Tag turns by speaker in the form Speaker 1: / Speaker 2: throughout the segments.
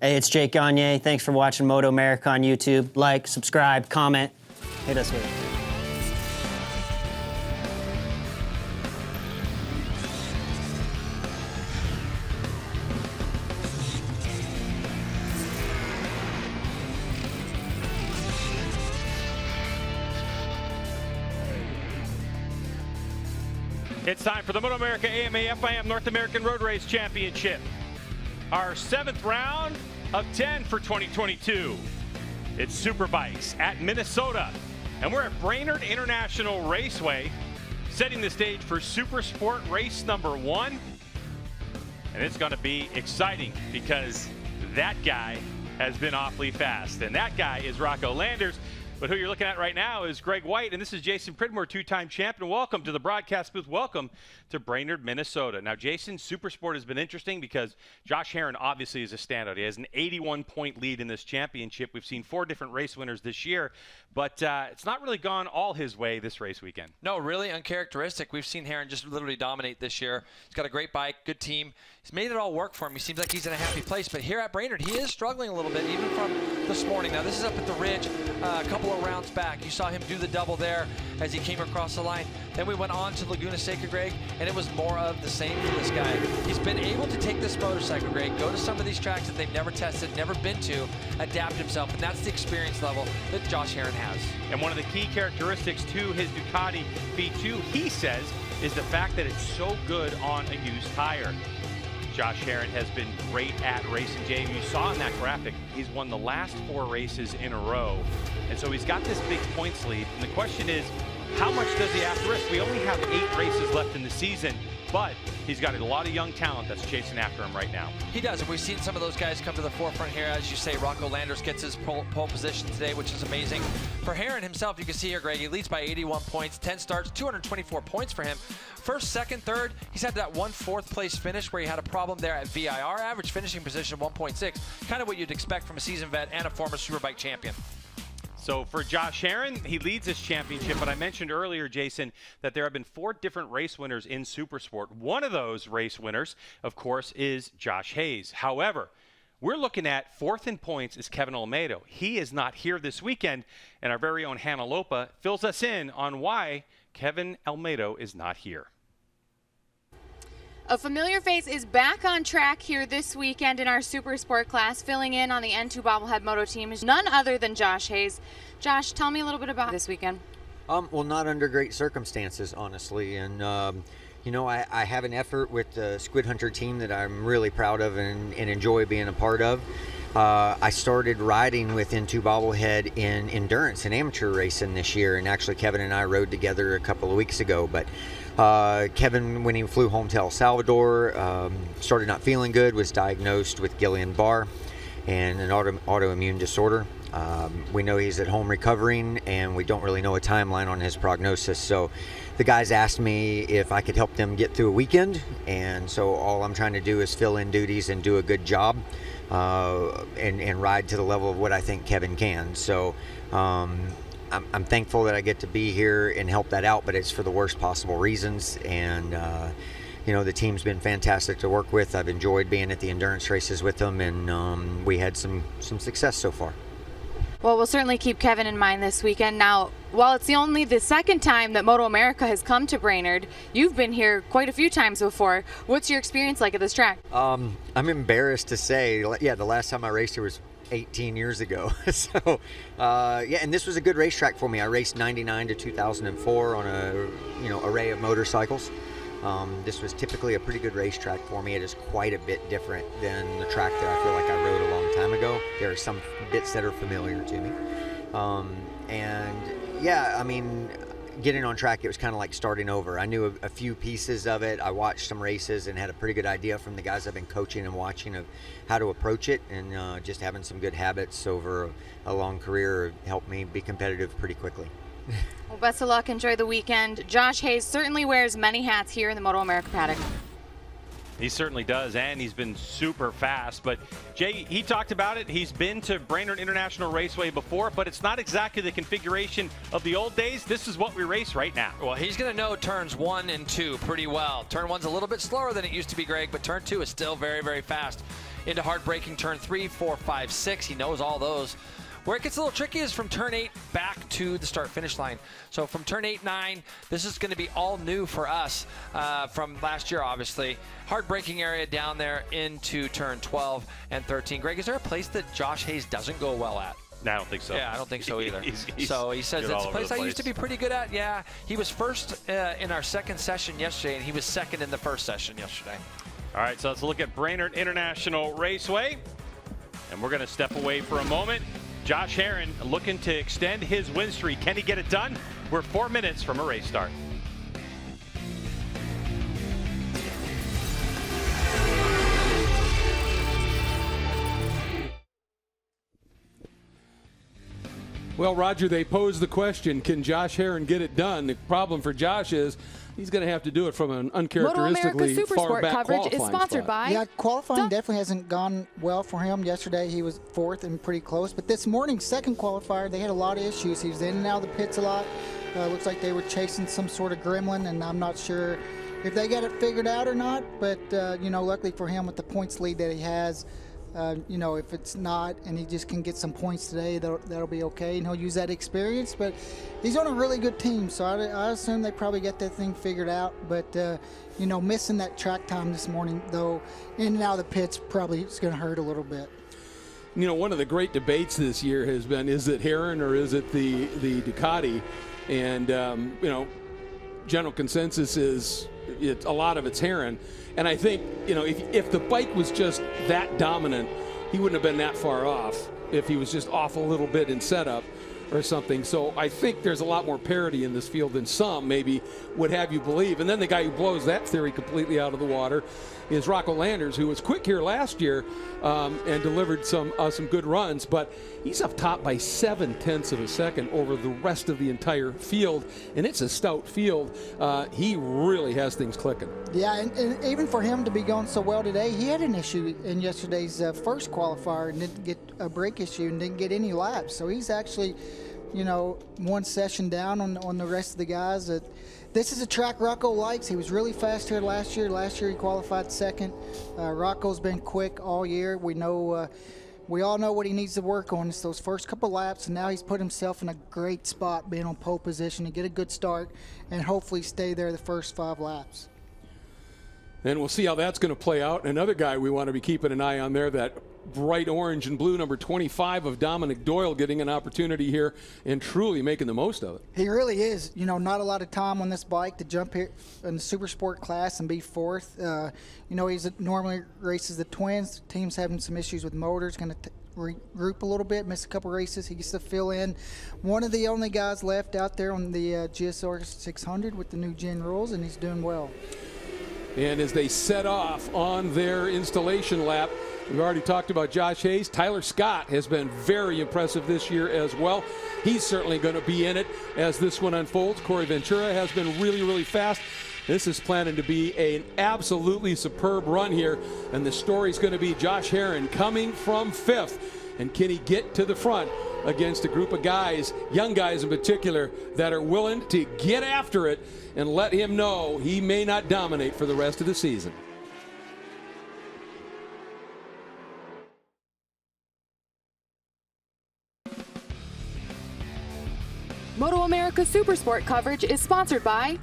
Speaker 1: Hey, it's Jake Gagne. Thanks for watching MotoAmerica on YouTube. Like, subscribe, comment. Hit us with it.
Speaker 2: It's time for the MotoAmerica AMA FIM North American Road Race Championship. Our 7th round of 10 for 2022. It's Superbikes at Minnesota. And we're at Brainerd International Raceway, setting the stage for Supersport race number 1. And it's going to be exciting because that guy has been awfully fast. And that guy is Rocco Landers. But who you're looking at right now is Greg White, and this is Jason Pridmore, 2-time champion. Welcome to the broadcast booth. Welcome to Brainerd, Minnesota. Now, Jason, Supersport has been interesting because Josh Herrin obviously is a standout. He has an 81-point lead in this championship. We've seen 4 different race winners this year, but it's not really gone all his way this race weekend.
Speaker 3: No, really uncharacteristic. We've seen Herrin just literally dominate this year. He's got a great bike, good team. He's made it all work for him. He seems like he's in a happy place, but here at Brainerd, he is struggling a little bit, even from this morning. Now, this is up at the ridge, a couple of rounds back. You saw him do the double there as he came across the line. Then we went on to Laguna Seca, Greg, and it was more of the same for this guy. He's been able to take this motorcycle, Greg, go to some of these tracks that they've never tested, never been to, adapt himself, and that's the experience level that Josh Herrin has.
Speaker 2: And one of the key characteristics to his Ducati V2, he says, is the fact that it's so good on a used tire. Josh Herrin has been great at racing. Jay, you saw in that graphic, he's won the last 4 races in a row. And so he's got this big points lead. And the question is, how much does he have to risk? We only have 8 races left in the season, but he's got a lot of young talent that's chasing after him right now.
Speaker 3: He does, and we've seen some of those guys come to the forefront here. As you say, Rocco Landers gets his pole position today, which is amazing. For Herrin himself, you can see here, Greg, he leads by 81 points, 10 starts, 224 points for him. First, second, third, he's had that 1 4th place finish where he had a problem there at VIR. Average finishing position 1.6, kind of what you'd expect from a seasoned vet and a former Superbike champion.
Speaker 2: So for Josh Herrin, he leads this championship, but I mentioned earlier, Jason, that there have been 4 different race winners in Supersport. One of those race winners, of course, is Josh Hayes. However, we're looking at 4th in points is Kevin Olmedo. He is not here this weekend, and our very own Hannah Lopa fills us in on why Kevin Olmedo is not here.
Speaker 4: A familiar face is back on track here this weekend in our Supersport class. Filling in on the N2 bobblehead moto team is none other than Josh Hayes. Josh, tell me a little bit about this weekend.
Speaker 5: Well, not under great circumstances, honestly. And, you know, I have an effort with the Squid Hunter team that I'm really proud of and enjoy being a part of. I started riding with N2 bobblehead in endurance and amateur racing this year. And actually, Kevin and I rode together a couple of weeks ago. But Kevin, when he flew home to El Salvador, started not feeling good, was diagnosed with Guillain-Barré and an autoimmune disorder. We know he's at home recovering, and we don't really know a timeline on his prognosis. So the guys asked me if I could help them get through a weekend, and so all I'm trying to do is fill in duties and do a good job and ride to the level of what I think Kevin can. So I'm thankful that I get to be here and help that out, but it's for the worst possible reasons. And, you know, the team's been fantastic to work with. I've enjoyed being at the endurance races with them, and we had some success so far.
Speaker 4: Well, we'll certainly keep Kevin in mind this weekend. Now, while it's only the 2nd time that MotoAmerica has come to Brainerd, you've been here quite a few times before. What's your experience like at this track?
Speaker 5: I'm embarrassed to say, yeah, the last time I raced here was 18 years ago. So yeah, and this was a good racetrack for me. I raced 99 to 2004 on a array of motorcycles. This was typically a pretty good racetrack for me. It is quite a bit different than the track that I feel like I rode a long time ago. There are some bits that are familiar to me, and yeah, I mean, getting on track, it was kind of like starting over. I knew a few pieces of it. I watched some races and had a pretty good idea from the guys I've been coaching and watching of how to approach it, and just having some good habits over a long career helped me be competitive pretty quickly.
Speaker 4: Well, best of luck. Enjoy the weekend. Josh Hayes certainly wears many hats here in the MotoAmerica paddock.
Speaker 2: He certainly does, and he's been super fast. But, Jay, he talked about it. He's been to Brainerd International Raceway before, but it's not exactly the configuration of the old days. This is what we race right now.
Speaker 3: Well, he's going to know turns 1 and 2 pretty well. Turn 1's a little bit slower than it used to be, Greg, but turn 2 is still very, very fast. into hard braking turn 3, 4, 5, 6. He knows all those. Where it gets a little tricky is from turn 8 back to the start-finish line. So from turn 8, 9, this is going to be all new for us from last year, obviously. Hard braking area down there into turn 12 and 13. Greg, is there a place that Josh Hayes doesn't go well at?
Speaker 2: No, I don't think so.
Speaker 3: Yeah, I don't think so either.
Speaker 2: He's
Speaker 3: so he says it's a place I used to be pretty good at. Yeah, he was first in our second session yesterday, and he was second in the first session yesterday.
Speaker 2: All right, so let's look at Brainerd International Raceway. And we're going to step away for a moment. Josh Herrin looking to extend his win streak. Can he get it done? We're 4 minutes from a race start.
Speaker 6: Well, Roger, they posed the question, can Josh Herrin get it done? The problem for Josh is he's going to have to do it from an uncharacteristically
Speaker 7: MotoAmerica
Speaker 6: far
Speaker 7: Supersport
Speaker 6: back
Speaker 7: coverage is
Speaker 6: qualifying
Speaker 7: sponsored
Speaker 6: spot.
Speaker 7: by.
Speaker 8: Yeah, qualifying definitely hasn't gone well for him. Yesterday he was 4th and pretty close, but this morning, second qualifier, they had a lot of issues. He was in and out of the pits a lot. Looks like they were chasing some sort of gremlin, and I'm not sure if they got it figured out or not, but you know, luckily for him with the points lead that he has, you know, if it's not and he just can get some points today, that'll be okay, and he'll use that experience. But he's on a really good team, so I assume they probably got that thing figured out. But you know, missing that track time this morning, though, in and out of the pits probably is going to hurt a little bit.
Speaker 6: You know, one of the great debates this year has been, is it Herrin or is it the Ducati? And you know, general consensus is a lot of it's Herrin. And I think, you know, if the bike was just that dominant, he wouldn't have been that far off if he was just off a little bit in setup or something. So I think there's a lot more parity in this field than some maybe would have you believe. And then the guy who blows that theory completely out of the water is Rocco Landers, who was quick here last year and delivered some good runs, but he's up top by 0.7 of a second over the rest of the entire field, and it's a stout field. He really has things clicking.
Speaker 8: Yeah, and even for him to be going so well today, he had an issue in yesterday's first qualifier and didn't get a brake issue and didn't get any laps. So he's actually, you know, one session down on the rest of the guys. This is a track Rocco likes. He was really fast here last year. Last year he qualified second. Rocco's been quick all year. We know, we all know what he needs to work on. It's those first couple laps, and now he's put himself in a great spot, being on pole position to get a good start and hopefully stay there the first 5 laps.
Speaker 6: And we'll see how that's going to play out. Another guy we want to be keeping an eye on there, that bright orange and blue number 25 of Dominic Doyle, getting an opportunity here and truly making the most of it.
Speaker 8: He really is. You know, not a lot of time on this bike to jump here in the Supersport class and be 4th. You know, he's normally races the twins. The team's having some issues with motors, going to regroup a little bit, miss a couple races. He gets to fill in. One of the only guys left out there on the GSR 600 with the new gen rules, and he's doing well.
Speaker 6: And as they set off on their installation lap, we've already talked about Josh Hayes. Tyler Scott has been very impressive this year as well. He's certainly going to be in it as this one unfolds. Corey Ventura has been really, really fast. This is planning to be an absolutely superb run here. And the story's going to be Josh Herrin coming from 5th. And can he get to the front against a group of guys, young guys in particular, that are willing to get after it and let him know he may not dominate for the rest of the season.
Speaker 7: MotoAmerica Supersport coverage is sponsored by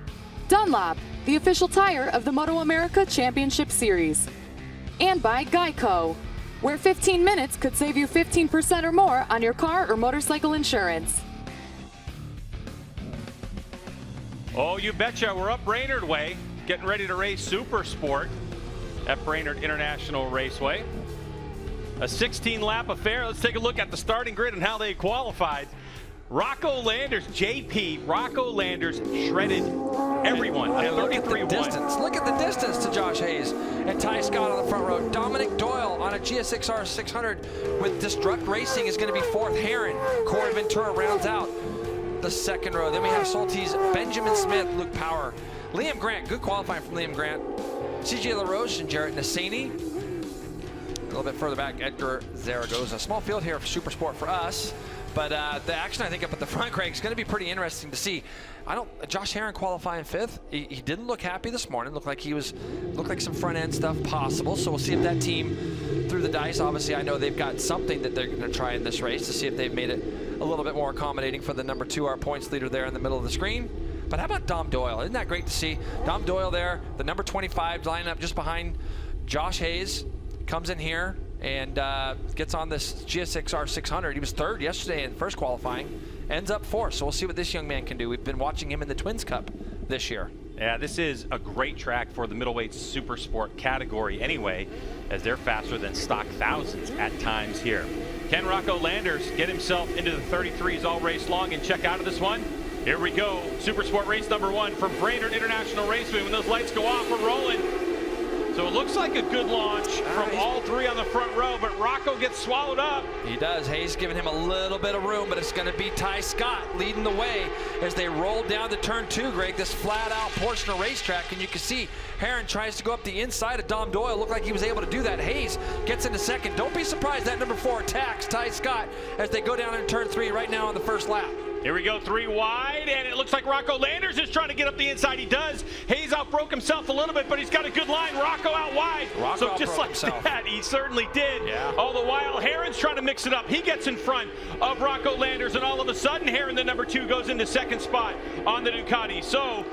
Speaker 7: Dunlop, the official tire of the MotoAmerica Championship Series, and by Geico, where 15 minutes could save you 15% or more on your car or motorcycle insurance.
Speaker 2: Oh, you betcha. We're up Brainerd way, getting ready to race Supersport at Brainerd International Raceway. A 16-lap affair. Let's take a look at the starting grid and how they qualified. Rocco Landers, JP, Rocco Landers shredded everyone.
Speaker 3: And look at the distance. Look at the distance to Josh Hayes and Ty Scott on the front row. Dominic Doyle on a GSXR 600 with Destruct Racing is going to be 4th. Herrin. Corey Ventura rounds out the second row. Then we have Saltese, Benjamin Smith, Luke Power, Liam Grant. Good qualifying from Liam Grant. CJ LaRoche and Jarrett Nassani. little bit further back, Edgar Zaragoza. Small field here for Supersport for us. But the action, I think, up at the front, Greg, is going to be pretty interesting to see. Josh Herrin qualifying 5th. He didn't look happy this morning. Looked like some front end stuff possible. So we'll see if that team threw the dice. Obviously, I know they've got something that they're going to try in this race to see if they've made it a little bit more accommodating for the number 2, our points leader there in the middle of the screen. But how about Dom Doyle? Isn't that great to see? Dom Doyle there, the number 25, lining up just behind Josh Hayes, comes in here and gets on this GSX-R 600. He was 3rd yesterday in first qualifying, ends up 4th. So we'll see what this young man can do. We've been watching him in the Twins Cup this year.
Speaker 2: Yeah, this is a great track for the middleweight Supersport category anyway, as they're faster than stock thousands at times here. Can Rocco Landers get himself into the 33s all race long and check out of this one? Here we go. Supersport race number 1 from Brainerd International Raceway. When those lights go off, we're rolling. So it looks like a good launch from all 3 on the front row, but Rocco gets swallowed up.
Speaker 3: He does. Hayes giving him a little bit of room, but it's going to be Ty Scott leading the way as they roll down to turn 2, Greg, this flat-out portion of racetrack, and you can see Herrin tries to go up the inside of Dom Doyle. Looked like he was able to do that. Hayes gets into 2nd. Don't be surprised that number 4 attacks Ty Scott as they go down in turn 3 right now on the first lap.
Speaker 2: Here we go, 3 wide, and it looks like Rocco Landers is trying to get up the inside. He does. Hayes outbroke himself a little bit, but he's got a good line. Rocco out wide.
Speaker 3: Rocco
Speaker 2: so just like
Speaker 3: himself.
Speaker 2: That, he certainly did.
Speaker 3: Yeah.
Speaker 2: All the while, Herrin's trying to mix it up. He gets in front of Rocco Landers, and all of a sudden, Herrin, the number 2, goes into 2nd spot on the Ducati. So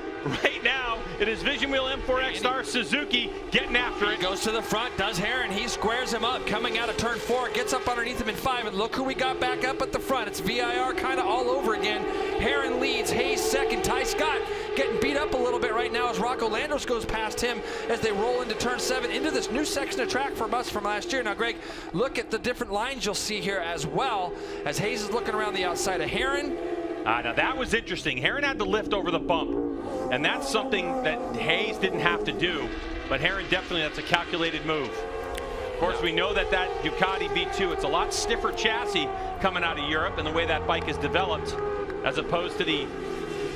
Speaker 2: right now, it is Vision Wheel M4X Star Suzuki getting after it.
Speaker 3: He goes to the front, does Herrin. He squares him up, coming out of turn 4, gets up underneath him in 5, and look who we got back up at the front. It's VIR kind of all over again. Herrin leads, Hayes 2nd, Ty Scott getting beat up a little bit right now as Rocco Landers goes past him as they roll into turn 7, into this new section of track from us from last year. Now, Greg, look at the different lines you'll see here as well as Hayes is looking around the outside of Herrin.
Speaker 2: Now that was interesting. Herrin had to lift over the bump, and that's something that Hayes didn't have to do, but Herrin definitely, that's a calculated move. Of course, we know that Ducati V2, it's a lot stiffer chassis coming out of Europe and the way that bike is developed, as opposed to the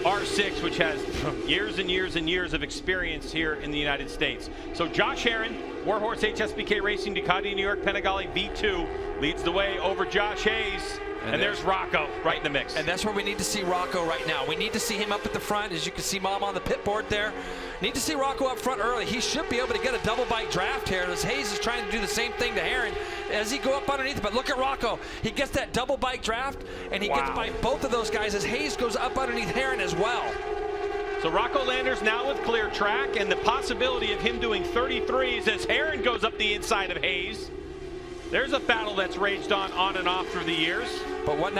Speaker 2: R6, which has years and years and years of experience here in the United States. So Josh Herrin, Warhorse HSBK Racing Ducati New York Panigale V2, leads the way over Josh Hayes. And there's Rocco right in the mix.
Speaker 3: And that's where we need to see Rocco right now. We need to see him up at the front. As you can see Mom on the pit board there. Need to see Rocco up front early. He should be able to get a double bike draft here as Hayes is trying to do the same thing to Herrin as he go up underneath. But look at Rocco. He gets that double bike draft, and he gets by both of those guys as Hayes goes up underneath Herrin as well.
Speaker 2: So Rocco Landers now with clear track, and the possibility of him doing 33s as Herrin goes up the inside of Hayes. There's a battle that's raged on and off through the years.
Speaker 3: But what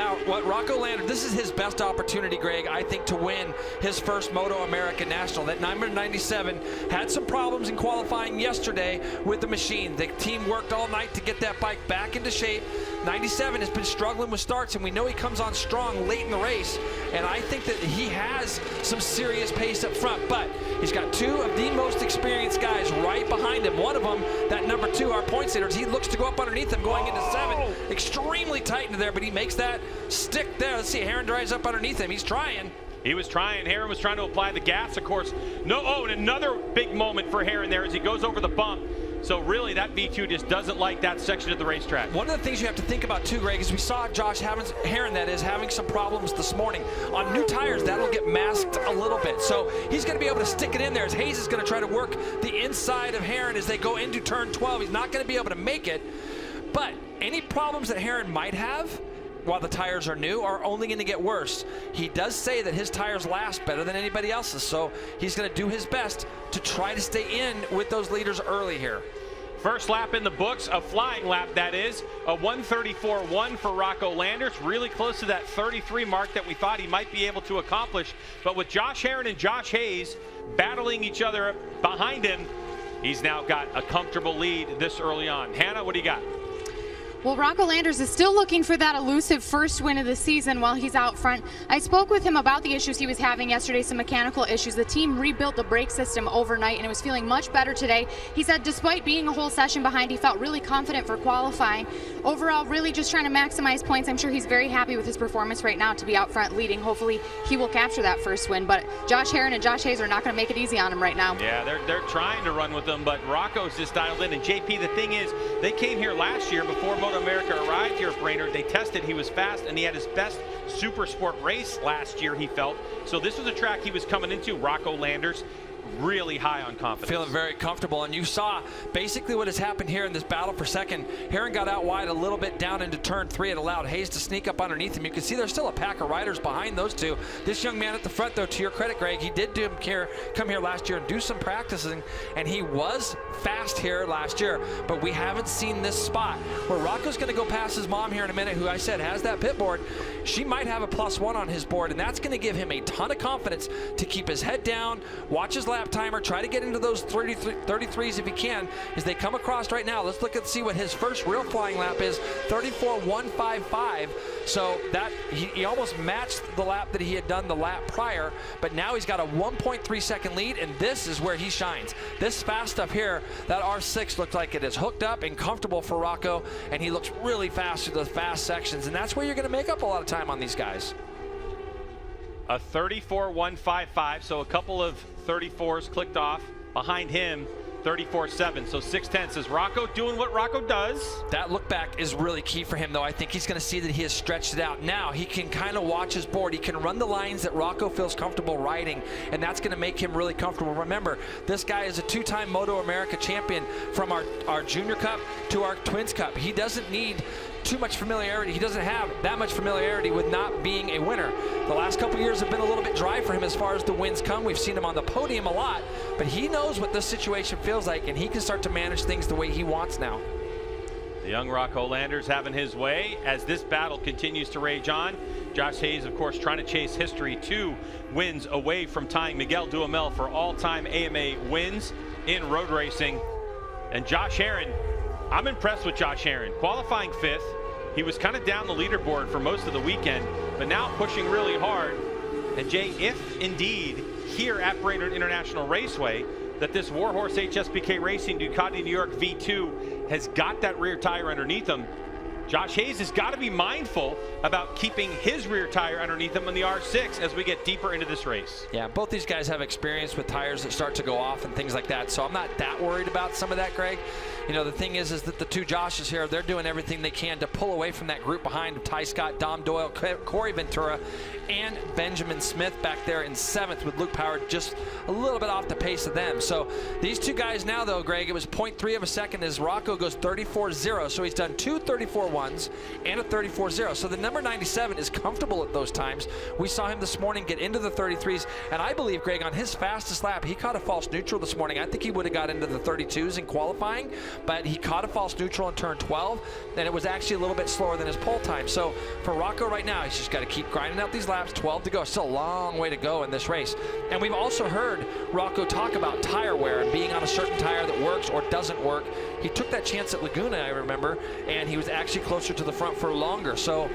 Speaker 3: Rocco Landers, this is his best opportunity, Greg, I think, to win his first MotoAmerica National. That number 97 had some problems in qualifying yesterday with the machine. The team worked all night to get that bike back into shape. 97 has been struggling with starts, and we know he comes on strong late in the race. And I think that he has some serious pace up front, but he's got 2 of the most experienced guys right behind him. One of them, that number 2, our points leader, he looks to go up underneath him going into 7. Extremely tight into there, but he makes that stick there. Let's see, Herrin drives up underneath him. He's trying.
Speaker 2: He was trying. Herrin was trying to apply the gas, of course. And another big moment for Herrin there as he goes over the bump. So really, that V2 just doesn't like that section of the racetrack.
Speaker 3: One of the things you have to think about too, Greg, is we saw Herrin, that is, having some problems this morning. On new tires, that'll get masked a little bit. So he's going to be able to stick it in there as Hayes is going to try to work the inside of Herrin as they go into turn 12. He's not going to be able to make it. But any problems that Herrin might have while the tires are new are only going to get worse. He does say that his tires last better than anybody else's, so he's going to do his best to try to stay in with those leaders early here.
Speaker 2: First lap in the books, a flying lap that is, a 1:34.1 for Rocco Landers, really close to that 33 mark that we thought he might be able to accomplish. But with Josh Herrin and Josh Hayes battling each other behind him, he's now got a comfortable lead this early on. Hannah, what do you got?
Speaker 4: Well, Rocco Landers is still looking for that elusive first win of the season while he's out front. I spoke with him about the issues he was having yesterday, some mechanical issues. The team rebuilt the brake system overnight, and it was feeling much better today. He said despite being a whole session behind, he felt really confident for qualifying. Overall, really just trying to maximize points. I'm sure he's very happy with his performance right now to be out front leading. Hopefully, he will capture that first win, but Josh Herrin and Josh Hayes are not going to make it easy on him right now.
Speaker 2: Yeah, they're trying to run with them, but Rocco's just dialed in. And JP, the thing is, they came here last year before MotoAmerica arrived here at Brainerd. They tested, he was fast, and he had his best Supersport race last year, he felt. So this was a track he was coming into, Rocco Landers. Really high on confidence.
Speaker 3: Feeling very comfortable, and you saw basically what has happened here in this battle for second. Herrin got out wide a little bit down into turn 3. It allowed Hayes to sneak up underneath him. You can see there's still a pack of riders behind those two. This young man at the front, though, to your credit, Greg, he did come here last year and do some practicing, and he was fast here last year, but we haven't seen this spot where Rocco's going to go past his mom here in a minute, who I said has that pit board. She might have a +1 on his board, and that's going to give him a ton of confidence to keep his head down, watch his lap timer, try to get into those 33s if he can as they come across right now. Let's look and see what his first real flying lap is, 34.155. So that he almost matched the lap that he had done the lap prior, but now he's got a 1.3 second lead, and this is where he shines. This fast stuff here, that R6 looks like it is hooked up and comfortable for Rocco, and he looks really fast through the fast sections, and that's where you're going to make up a lot of time on these guys.
Speaker 2: A 34.155, so a couple of 34s clicked off. Behind him, 34.7, so 0.6. Is Rocco doing what Rocco does?
Speaker 3: That look back is really key for him, though. I think he's going to see that he has stretched it out. Now he can kind of watch his board. He can run the lines that Rocco feels comfortable riding, and that's going to make him really comfortable. Remember, this guy is a 2-time MotoAmerica champion from our Junior Cup to our Twins Cup. He doesn't need too much familiarity. He doesn't have that much familiarity with not being a winner. The last couple years have been a little bit dry for him as far as the wins come. We've seen him on the podium a lot, but he knows what this situation feels like, and he can start to manage things the way he wants now.
Speaker 2: The young Rocco Landers having his way as this battle continues to rage on. Josh Hayes, of course, trying to chase history, 2 wins away from tying Miguel Duhamel for all-time AMA wins in road racing. And Josh Herrin, I'm impressed with Josh Herrin. Qualifying 5th. He was kind of down the leaderboard for most of the weekend, but now pushing really hard. And Jay, if indeed here at Brainerd International Raceway that this Warhorse HSBK Racing Ducati New York V2 has got that rear tire underneath him, Josh Hayes has got to be mindful about keeping his rear tire underneath him on the R6 as we get deeper into this race.
Speaker 3: Yeah, both these guys have experience with tires that start to go off and things like that, so I'm not that worried about some of that, Greg. You know, the thing is that the 2 Joshes here, they're doing everything they can to pull away from that group behind Ty Scott, Dom Doyle, Corey Ventura, and Benjamin Smith back there in 7th with Luke Power just a little bit off the pace of them. So these 2 guys now, though, Greg, it was 0.3 of a second as Rocco goes 34.0. So he's done 2 34.1s and a 34.0. So the number 97 is comfortable at those times. We saw him this morning get into the 33s, and I believe, Greg, on his fastest lap, he caught a false neutral this morning. I think he would have got into the 32s in qualifying, but he caught a false neutral in turn 12, and it was actually a little bit slower than his pole time. So for Rocco right now, he's just got to keep grinding out these laps. 12 to go. Still a long way to go in this race. And we've also heard Rocco talk about tire wear and being on a certain tire that works or doesn't work. He took that chance at Laguna, I remember, and he was actually closer to the front for longer. So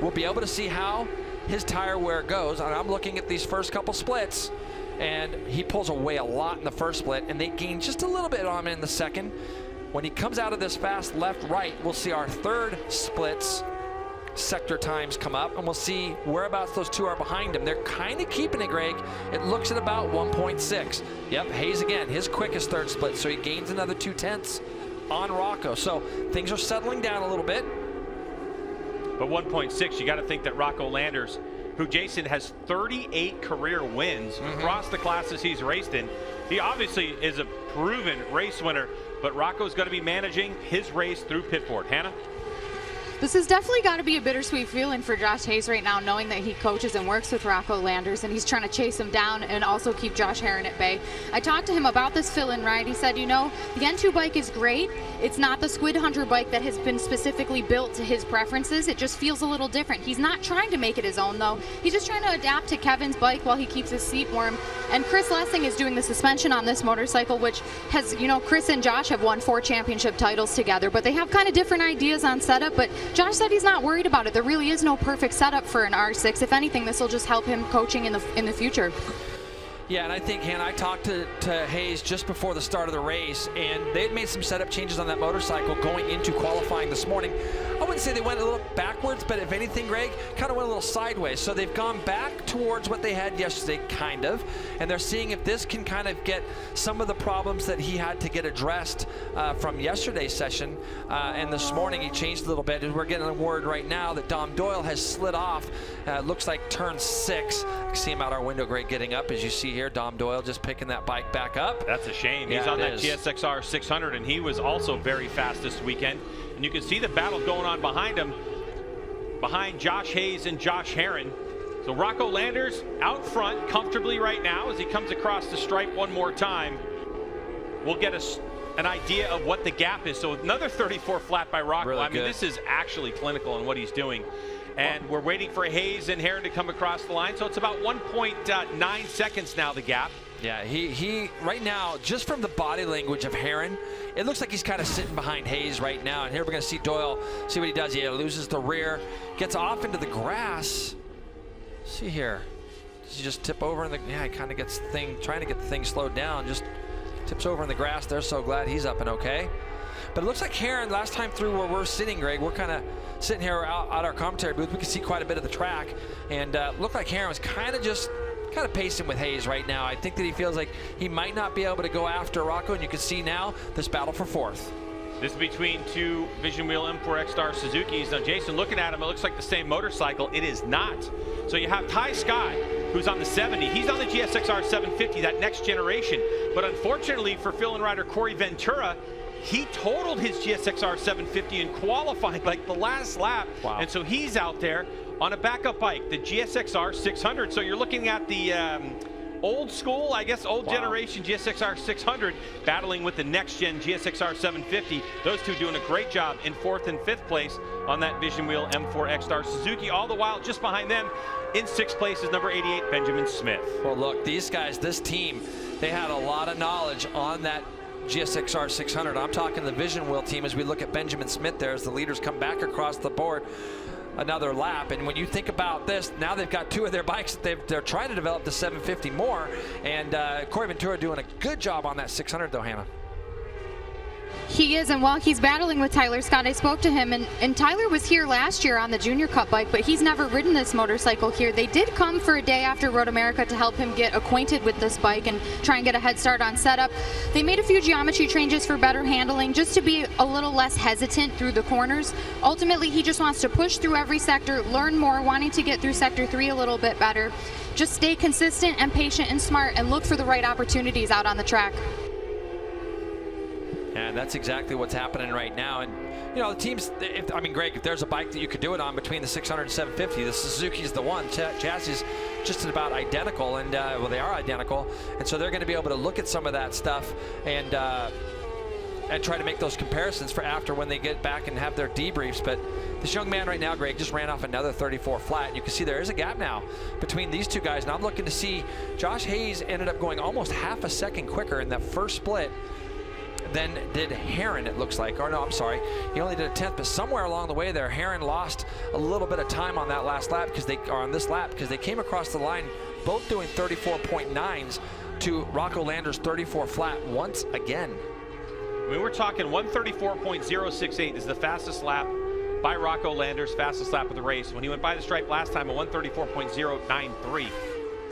Speaker 3: we'll be able to see how his tire wear goes. And I'm looking at these first couple splits, and he pulls away a lot in the first split, and they gain just a little bit on him in the second. When he comes out of this fast left-right, we'll see our third splits sector times come up, and we'll see whereabouts those 2 are behind him. They're kind of keeping it, Greg. It looks at about 1.6. Yep, Hayes again, his quickest third split, so he gains another 0.2 on Rocco. So things are settling down a little bit.
Speaker 2: But 1.6, you got to think that Rocco Landers, who, Jason, has 38 career wins across the classes he's raced in, he obviously is a proven race winner, but Rocco's going to be managing his race through pit board. Hannah?
Speaker 4: This has definitely got to be a bittersweet feeling for Josh Hayes right now, knowing that he coaches and works with Rocco Landers, and he's trying to chase him down and also keep Josh Herron at bay. I talked to him about this fill-in ride. He said, you know, the N2 bike is great. It's not the Squid Hunter bike that has been specifically built to his preferences. It just feels a little different. He's not trying to make it his own, though. He's just trying to adapt to Kevin's bike while he keeps his seat warm. And Chris Lessing is doing the suspension on this motorcycle, which has, you know, Chris and Josh have won 4 championship titles together, but they have kind of different ideas on setup. But Josh said he's not worried about it. There really is no perfect setup for an R6. If anything, this will just help him coaching in the future.
Speaker 3: Yeah, and I think, Hannah, I talked to Hayes just before the start of the race, and they had made some setup changes on that motorcycle going into qualifying this morning. I wouldn't say they went a little backwards, but if anything, Greg, kind of went a little sideways. So they've gone back towards what they had yesterday, kind of, and they're seeing if this can kind of get some of the problems that he had to get addressed from yesterday's session. And this morning he changed a little bit, and we're getting a word right now that Dom Doyle has slid off. Looks like turn 6. I can see him out our window, Greg, getting up, as you see here. Dom Doyle just picking that bike back up.
Speaker 2: That's a shame.
Speaker 3: Yeah,
Speaker 2: he's on that GSXR 600, and he was also very fast this weekend. And you can see the battle going on behind him, behind Josh Hayes and Josh Herron. So Rocco Landers out front comfortably right now as he comes across the stripe one more time. We'll get an idea of what the gap is. So another 34 flat by Rocco.
Speaker 3: Really
Speaker 2: I mean,
Speaker 3: good.
Speaker 2: this is actually clinical in what he's doing. And we're waiting for Hayes and Herron to come across the line. So it's about 1.9 seconds now, the gap.
Speaker 3: Yeah, he right now, just from the body language of Herron, it looks like he's kind of sitting behind Hayes right now. And here we're going to see Doyle, see what he does. Yeah, loses the rear, gets off into the grass. See here. Does he just tip over in the, yeah, he kind of gets the thing, trying to get the thing slowed down, just tips over in the grass. They're so glad he's up and okay. But it looks like Herron, last time through where we're sitting, Greg, we're kind of sitting here out our commentary booth. We can see quite a bit of the track. And looked like Herron was kind of pacing with Hayes right now. I think that he feels like he might not be able to go after Rocco. And you can see now this battle for 4th.
Speaker 2: This is between 2 Vision Wheel M4 X-Star Suzukis. Now, Jason, looking at him, it looks like the same motorcycle. It is not. So you have Ty Sky, who's on the 70. He's on the GSXR 750, that next generation. But unfortunately for fill-in rider Corey Ventura, he totaled his GSXR 750 in qualifying like the last lap.
Speaker 3: Wow.
Speaker 2: And so he's out there on a backup bike, the GSXR 600. So you're looking at the old school, I guess, old generation GSXR 600 battling with the next gen GSXR 750. Those two doing a great job in 4th and 5th place on that Vision Wheel M4 X-Star Suzuki. All the while, just behind them in 6th place is number 88, Benjamin Smith.
Speaker 3: Well, look, these guys, this team, they had a lot of knowledge on that GSXR 600. I'm talking the Vision Wheel team as we look at Benjamin Smith there as the leaders come back across the board another lap. And when you think about this, now they've got 2 of their bikes that they're trying to develop the 750 more. And Corey Ventura doing a good job on that 600 though, Hannah.
Speaker 4: He is, and while he's battling with Tyler Scott, I spoke to him, and Tyler was here last year on the Junior Cup bike, but he's never ridden this motorcycle here. They did come for a day after MotoAmerica to help him get acquainted with this bike and try and get a head start on setup. They made a few geometry changes for better handling, just to be a little less hesitant through the corners. Ultimately, he just wants to push through every sector, learn more, wanting to get through Sector 3 a little bit better. Just stay consistent and patient and smart and look for the right opportunities out on the track.
Speaker 3: And that's exactly what's happening right now. And, you know, the teams, I mean, Greg, if there's a bike that you could do it on between the 600 and 750, the Suzuki's the one. Chassis is just about identical, and, well, they are identical. And so they're going to be able to look at some of that stuff and try to make those comparisons for after when they get back and have their debriefs. But this young man right now, Greg, just ran off another 34 flat. And you can see there is a gap now between these two guys. And I'm looking to see Josh Hayes ended up going almost half a second quicker in that first split than did Herron, it looks like. Or no, I'm sorry, he only did a 10th, but somewhere along the way there, Herron lost a little bit of time on that last lap on this lap because they came across the line both doing 34.9s to Rocco Landers 34 flat once again.
Speaker 2: I mean, we're talking 134.068 is the fastest lap by Rocco Landers, fastest lap of the race. When he went by the stripe last time, a 134.093.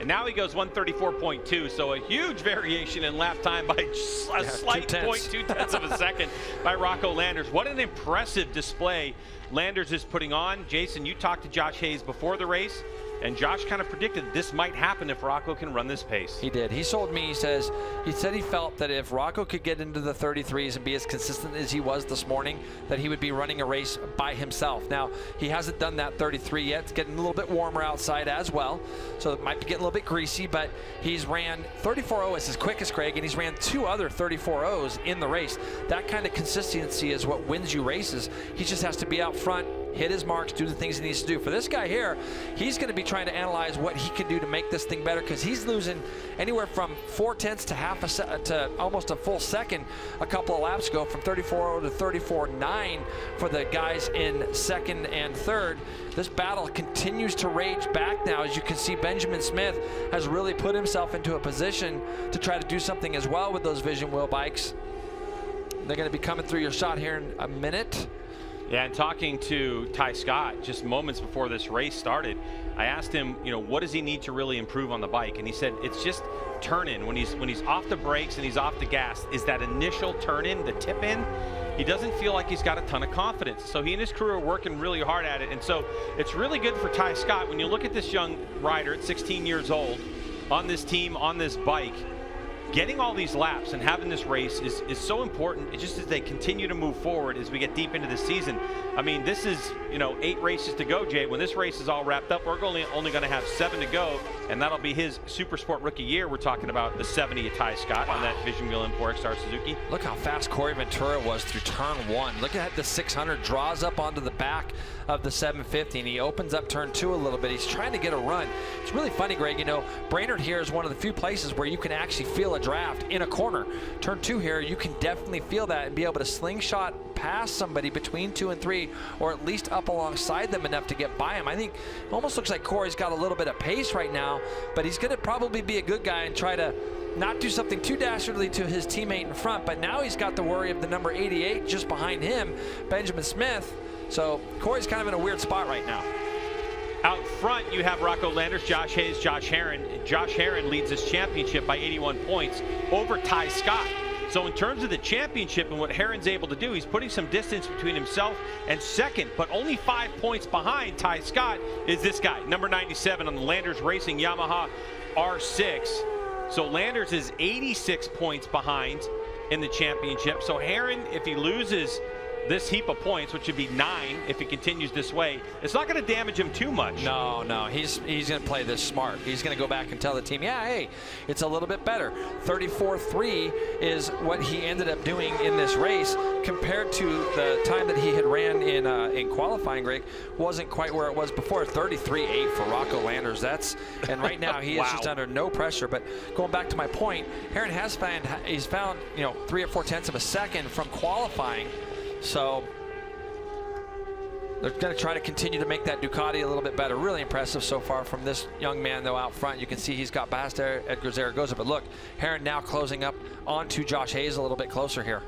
Speaker 2: And now he goes 134.2, so a huge variation in lap time by a slight 0.2 of a second by Rocco Landers. What an impressive display Landers is putting on. Jason, you talked to Josh Hayes before the race. And Josh kind of predicted this might happen if Rocco can run this pace.
Speaker 3: He did. He told me, he said he felt that if Rocco could get into the 33s and be as consistent as he was this morning, that he would be running a race by himself. Now, he hasn't done that 33 yet. It's getting a little bit warmer outside as well, so it might be getting a little bit greasy, but he's ran 34.0 as his quickest, Craig, and he's ran 2 other 34.0s in the race. That kind of consistency is what wins you races. He just has to be out front, hit his marks, do the things he needs to do. For this guy here, he's going to be trying to analyze what he can do to make this thing better, because he's losing anywhere from 0.4 to almost a full second a couple of laps ago, from 34.0 to 34.9 for the guys in second and third. This battle continues to rage back now. As you can see, Benjamin Smith has really put himself into a position to try to do something as well with those Vision Wheel bikes. They're going to be coming through your shot here in a minute.
Speaker 2: Yeah, and talking to Ty Scott just moments before this race started, I asked him, you know, what does he need to really improve on the bike? And he said it's just turn-in. When he's off the brakes and he's off the gas, is that initial turn-in, the tip-in, he doesn't feel like he's got a ton of confidence. So he and his crew are working really hard at it. And so it's really good for Ty Scott. When you look at this young rider at 16 years old on this team, on this bike, getting all these laps and having this race is so important. It's just as they continue to move forward as we get deep into the season. I mean, this is, you know, 8 races to go, Jay. When this race is all wrapped up, we're only going to have 7 to go, and that'll be his Supersport rookie year. We're talking about the 70 of Ty Scott on that Vision Wheel M4XR Suzuki.
Speaker 3: Look how fast Corey Ventura was through turn 1. Look at the 600 draws up onto the back of the 750, and he opens up turn 2 a little bit. He's trying to get a run. It's really funny, Greg. You know, Brainerd here is one of the few places where you can actually feel a draft in a corner. Turn 2 here, you can definitely feel that and be able to slingshot past somebody between 2 and 3, or at least up alongside them enough to get by him. I think it almost looks like Corey's got a little bit of pace right now, but he's going to probably be a good guy and try to not do something too dastardly to his teammate in front. But now he's got the worry of the number 88 just behind him, Benjamin Smith. So Corey's kind of in a weird spot right now.
Speaker 2: Out front, you have Rocco Landers, Josh Hayes, Josh Herron. Josh Herron leads this championship by 81 points over Ty Scott. So in terms of the championship and what Herron's able to do, he's putting some distance between himself and second, but only 5 points behind Ty Scott is this guy, number 97 on the Landers Racing Yamaha R6. So Landers is 86 points behind in the championship. So Herron, if he loses this heap of points, which would be 9 if he continues this way, it's not going to damage him too much.
Speaker 3: No, he's going to play this smart. He's going to go back and tell the team, yeah, hey, it's a little bit better. 34.3 is what he ended up doing in this race compared to the time that he had ran in qualifying, Greg. Wasn't quite where it was before. 33.8 for Rocco Landers. And right now he is just under no pressure. But going back to my point, Herron has found, you know, 3 or 4 tenths of a second from qualifying. So they're going to try to continue to make that Ducati a little bit better. Really impressive so far from this young man, though, out front. You can see he's got past Edgar Zaragoza. But look, Herron now closing up onto Josh Hayes a little bit closer here.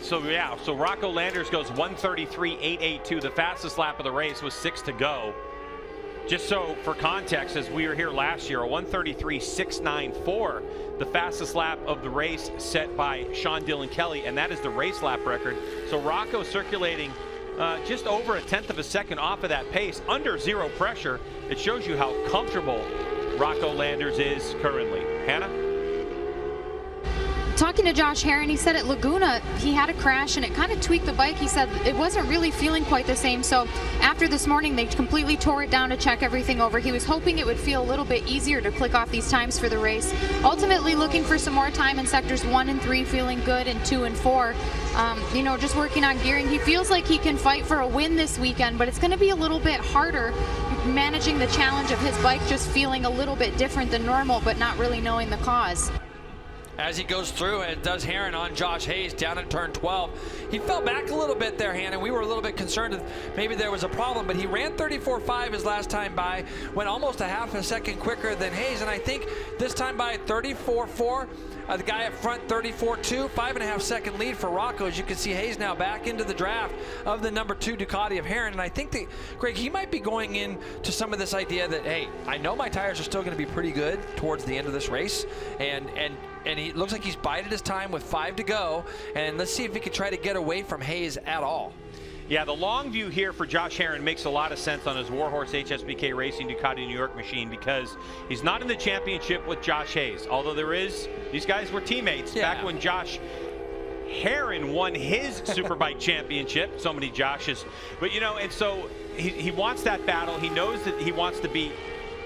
Speaker 2: So Rocco Landers goes 1:33.882. The fastest lap of the race was 6 to go. Just so for context, as we were here last year, a 1:33.694, the fastest lap of the race set by Sean Dillon Kelly, and that is the race lap record. So Rocco circulating just over 1/10 of a second off of that pace, under zero pressure. It shows you how comfortable Rocco Landers is currently. Hannah?
Speaker 4: Talking to Josh Herron, he said at Laguna he had a crash and it kind of tweaked the bike. He said it wasn't really feeling quite the same. So after this morning, they completely tore it down to check everything over. He was hoping it would feel a little bit easier to click off these times for the race. Ultimately looking for some more time in sectors 1 and 3, feeling good, and 2 and 4. You know, just working on gearing. He feels like he can fight for a win this weekend, but it's going to be a little bit harder managing the challenge of his bike just feeling a little bit different than normal, but not really knowing the cause.
Speaker 3: As he goes through, and does Herron on Josh Hayes down in turn 12. He fell back a little bit there, Hannah. We were a little bit concerned that maybe there was a problem, but he ran 34.5 his last time by, went almost a half a second quicker than Hayes, and I think this time by 34.4. The guy up front, 34.2, 5.5 second lead for Rocco. As you can see, Hayes now back into the draft of the number 2 Ducati of Herron. And I think that, Greg, he might be going into some of this idea that, hey, I know my tires are still going to be pretty good towards the end of this race. And he looks like he's bided his time with 5 to go. And let's see if he can try to get away from Hayes at all.
Speaker 2: Yeah, the long view here for Josh Herrin makes a lot of sense on his Warhorse HSBK Racing Ducati New York machine, because he's not in the championship with Josh Hayes. Although these guys were teammates back when Josh Herrin won his Superbike championship. So many Joshes. But, and so he wants that battle. He knows that he wants to beat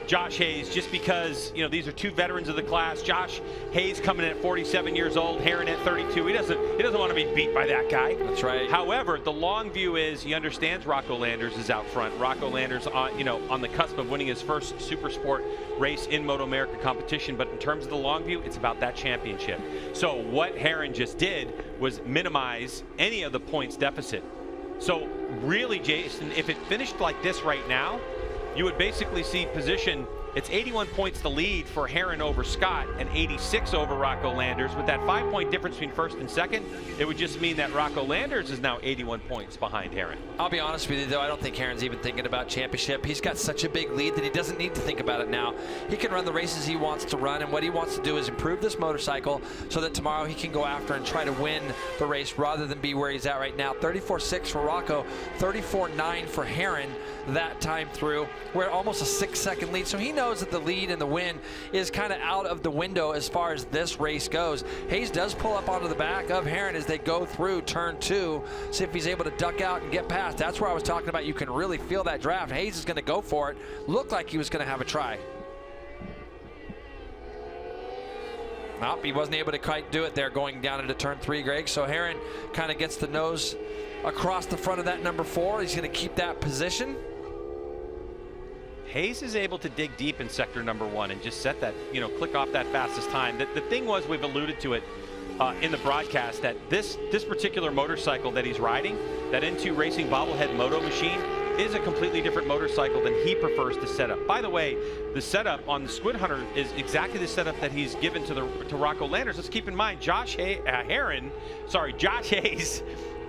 Speaker 2: Josh Hayes just because, these are two veterans of the class. Josh Hayes coming in at 47 years old, Herrin at 32. He doesn't want to be beat by that guy.
Speaker 3: That's right.
Speaker 2: However, the long view is he understands Rocco Landers is out front. Rocco Landers on the cusp of winning his first Supersport race in MotoAmerica competition. But in terms of the long view, it's about that championship. So what Herrin just did was minimize any of the points deficit. So really, Jason, if it finished like this right now, you would basically see position, it's 81 points the lead for Herrin over Scott and 86 over Rocco Landers. With that 5-point difference between first and second, it would just mean that Rocco Landers is now 81 points behind Herrin.
Speaker 3: I'll be honest with you, though, I don't think Herrin's even thinking about championship. He's got such a big lead that he doesn't need to think about it now. He can run the races he wants to run, and what he wants to do is improve this motorcycle so that tomorrow he can go after and try to win the race rather than be where he's at right now. 34.6 for Rocco, 34.9 for Herrin that time through. We're almost a 6-second lead, so he knows that the lead and the win is kind of out of the window as far as this race goes. Hayes does pull up onto the back of Herrin as they go through turn 2, see if he's able to duck out and get past. That's where I was talking about. You can really feel that draft. Hayes is going to go for it. Looked like he was going to have a try. Nope, he wasn't able to quite do it there going down into turn 3, Greg. So Herrin kind of gets the nose across the front of that number 4. He's going to keep that position.
Speaker 2: Hayes is able to dig deep in sector number 1 and just set that, click off that fastest time. The thing was, we've alluded to it in the broadcast, that this particular motorcycle that he's riding, that N2 Racing bobblehead moto machine, is a completely different motorcycle than he prefers to set up. By the way, the setup on the Squid Hunter is exactly the setup that he's given to Rocco Landers. Let's keep in mind, Josh Hayes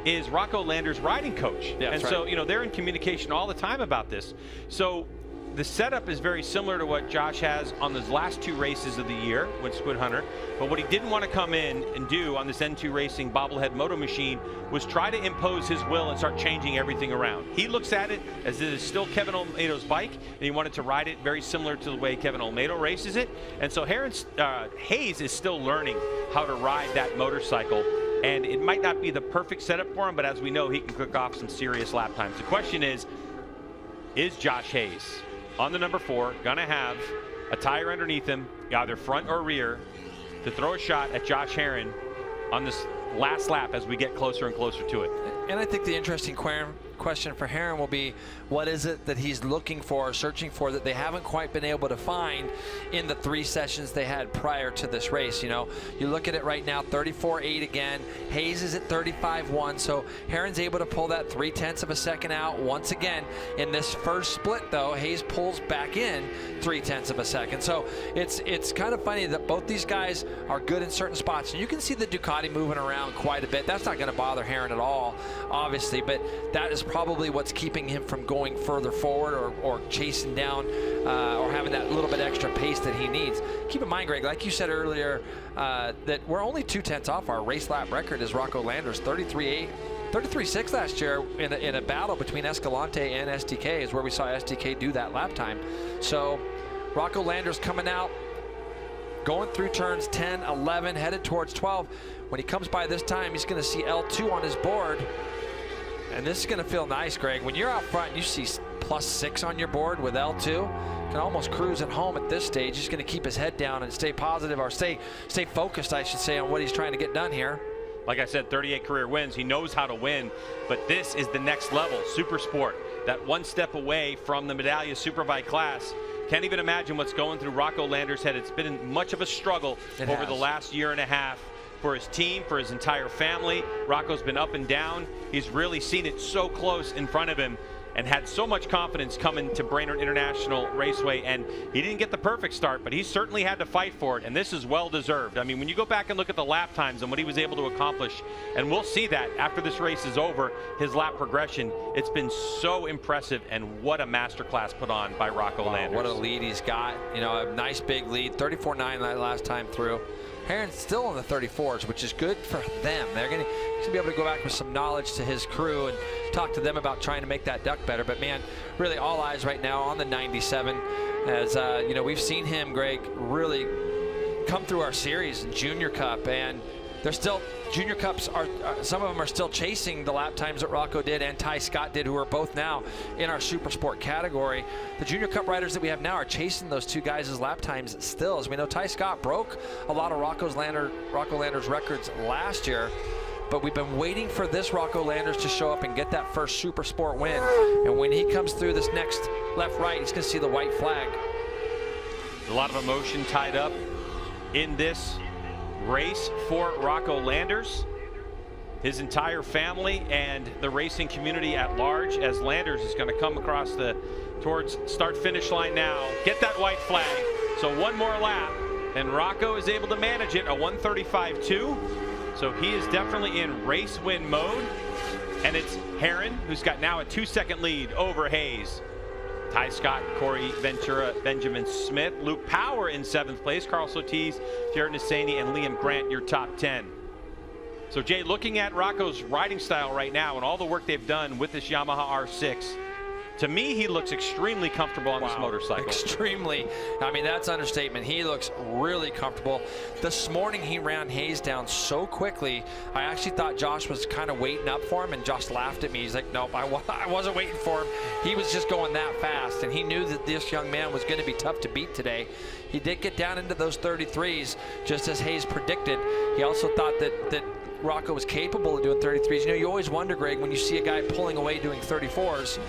Speaker 2: is Rocco Landers' riding coach.
Speaker 3: Yeah,
Speaker 2: and so, they're in communication all the time about this. So the setup is very similar to what Josh has on those last 2 races of the year with Squid Hunter. But what he didn't want to come in and do on this N2 Racing bobblehead moto machine was try to impose his will and start changing everything around. He looks at it as it is still Kevin Olmedo's bike, and he wanted to ride it very similar to the way Kevin Olmedo races it. And so Hayes is still learning how to ride that motorcycle. And it might not be the perfect setup for him, but as we know, he can cook off some serious lap times. The question is Josh Hayes on the number 4 gonna have a tire underneath him, either front or rear, to throw a shot at Josh Herrin on this last lap as we get closer and closer to it?
Speaker 3: And I think the interesting question for Herrin will be, what is it that he's looking for or searching for that they haven't quite been able to find in the 3 sessions they had prior to this race? You look at it right now, 34.8 again. Hayes is at 35.1, so Herrin's able to pull that 0.3 of a second out once again. In this first split, though, Hayes pulls back in 0.3 of a second. So it's kind of funny that both these guys are good in certain spots. And you can see the Ducati moving around quite a bit. That's not going to bother Herrin at all, obviously, but that is probably what's keeping him from going further forward or chasing down or having that little bit extra pace that he needs. Keep in mind, Greg, like you said earlier, that we're only 0.2 off our race lap record as Rocco Landers, 33.6 last year in a battle between Escalante and SDK is where we saw SDK do that lap time. So Rocco Landers coming out, going through turns 10, 11, headed towards 12. When he comes by this time, he's going to see L2 on his board. And this is going to feel nice, Greg. When you're out front and you see +6 on your board with L2, you can almost cruise at home at this stage. He's going to keep his head down and stay positive, or stay focused, I should say, on what he's trying to get done here.
Speaker 2: Like I said, 38 career wins. He knows how to win, but this is the next level. Supersport, that one step away from the Medallia Superbike class. Can't even imagine what's going through Rocco Landers' head. It's been much of a struggle over the last year and a half for his team, for his entire family. Rocco's been up and down. He's really seen it so close in front of him and had so much confidence coming to Brainerd International Raceway. And he didn't get the perfect start, but he certainly had to fight for it, and this is well deserved. I mean, when you go back and look at the lap times and what he was able to accomplish, and we'll see that after this race is over, his lap progression, it's been so impressive, and what a masterclass put on by Rocco Landers.
Speaker 3: What a lead he's got. A nice big lead, 34.9 that last time through. Herron's still in the 34s, which is good for them. They're going to be able to go back with some knowledge to his crew and talk to them about trying to make that duck better. But man, really all eyes right now on the 97. As you know, we've seen him, Greg, really come through our series in Junior Cup, and they're still Junior Cups are some of them are still chasing the lap times that Rocco did and Ty Scott did, who are both now in our Supersport category. The Junior Cup riders that we have now are chasing those two guys' lap times still. As we know, Ty Scott broke a lot of Rocco Landers records last year, but we've been waiting for this Rocco Landers to show up and get that first Supersport win. And when he comes through this next left-right, he's going to see the white flag.
Speaker 2: A lot of emotion tied up in this race for Rocco Landers, his entire family, and the racing community at large, as Landers is going to come across towards start-finish line now, get that white flag. So one more lap, and Rocco is able to manage it, a 1:35.2. So he is definitely in race win mode, and it's Herron who's got now a 2-second lead over Hayes. Ty Scott, Corey Ventura, Benjamin Smith, Luke Power in 7th place, Carl Sotis, Jared Nassani, and Liam Grant, your top 10. So Jay, looking at Rocco's riding style right now and all the work they've done with this Yamaha R6, to me, he looks extremely comfortable on this motorcycle.
Speaker 3: Extremely. I mean, that's understatement. He looks really comfortable. This morning, he ran Hayes down so quickly. I actually thought Josh was kind of waiting up for him, and Josh laughed at me. He's like, nope, I wasn't waiting for him. He was just going that fast, and he knew that this young man was going to be tough to beat today. He did get down into those 33s, just as Hayes predicted. He also thought that Rocco was capable of doing 33s. You know, you always wonder, Greg, when you see a guy pulling away doing 34s,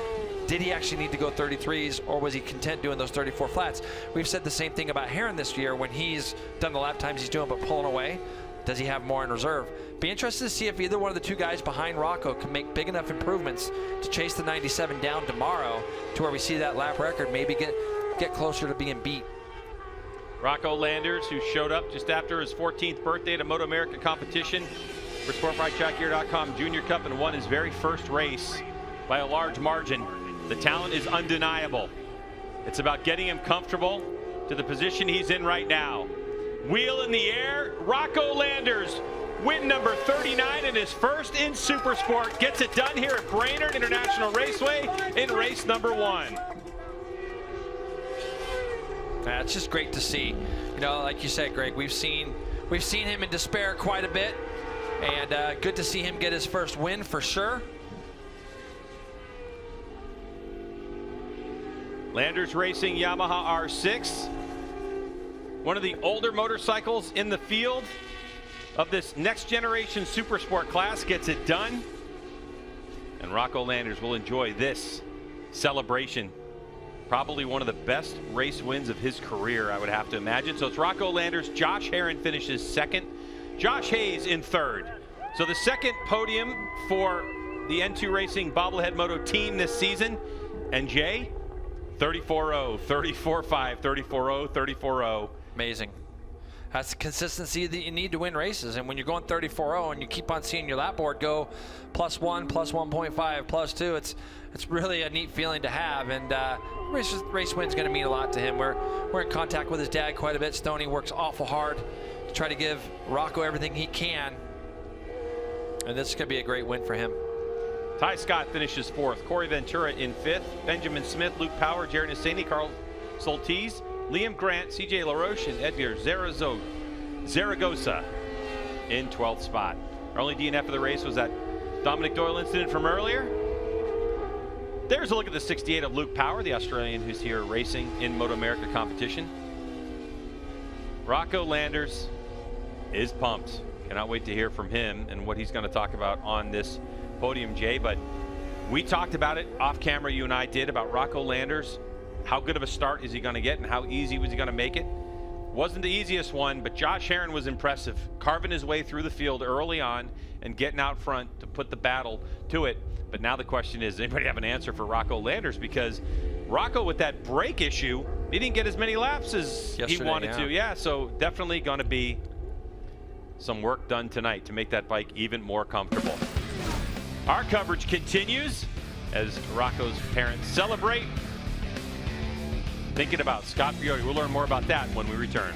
Speaker 3: did he actually need to go 33s, or was he content doing those 34 flats? We've said the same thing about Herron this year when he's done the lap times he's doing, but pulling away. Does he have more in reserve? Be interested to see if either one of the two guys behind Rocco can make big enough improvements to chase the 97 down tomorrow to where we see that lap record maybe get closer to being beat.
Speaker 2: Rocco Landers, who showed up just after his 14th birthday at a MotoAmerica competition for SportBikeTrackGear.com Junior Cup, and won his very first race by a large margin. The talent is undeniable. It's about getting him comfortable to the position he's in right now. Wheel in the air, Rocco Landers, win number 39 in his first in Supersport. Gets it done here at Brainerd International Raceway in race number 1.
Speaker 3: It's just great to see. You know, like you said, Greg, we've seen him in despair quite a bit, and good to see him get his first win for sure.
Speaker 2: Landers racing Yamaha R6, one of the older motorcycles in the field of this next generation Supersport class, gets it done. And Rocco Landers will enjoy this celebration. Probably one of the best race wins of his career, I would have to imagine. So it's Rocco Landers. Josh Herron finishes second. Josh Hayes in third. So the second podium for the N2 Racing Bobblehead Moto team this season. And Jay, 34-0, 34-5, 34-0, 34-0.
Speaker 3: Amazing. That's the consistency that you need to win races. And when you're going 34-0 and you keep on seeing your lap board go +1, +1.5, +2, it's really a neat feeling to have. And race win's going to mean a lot to him. We're in contact with his dad quite a bit. Stoney works awful hard to try to give Rocco everything he can. And this is going to be a great win for him.
Speaker 2: Ty Scott finishes 4th. Corey Ventura in 5th. Benjamin Smith, Luke Power, Jared Nassani, Carl Soltis, Liam Grant, CJ LaRoche, and Edgar Zaragoza in 12th spot. Our only DNF of the race was that Dominic Doyle incident from earlier. There's a look at the 68 of Luke Power, the Australian who's here racing in MotoAmerica competition. Rocco Landers is pumped. Cannot wait to hear from him and what he's going to talk about on this podium, Jay. But we talked about it off camera, you and I did, about Rocco Landers. How good of a start is he going to get, and how easy was he going to make it? Wasn't the easiest one, but Josh Herron was impressive, carving his way through the field early on and getting out front to put the battle to it. But now the question is, does anybody have an answer for Rocco Landers? Because Rocco, with that brake issue, he didn't get as many laps as he wanted to. Yeah, so definitely going to be some work done tonight to make that bike even more comfortable. Our coverage continues as Rocco's parents celebrate. Thinking about Scott Fiore. We'll learn more about that when we return.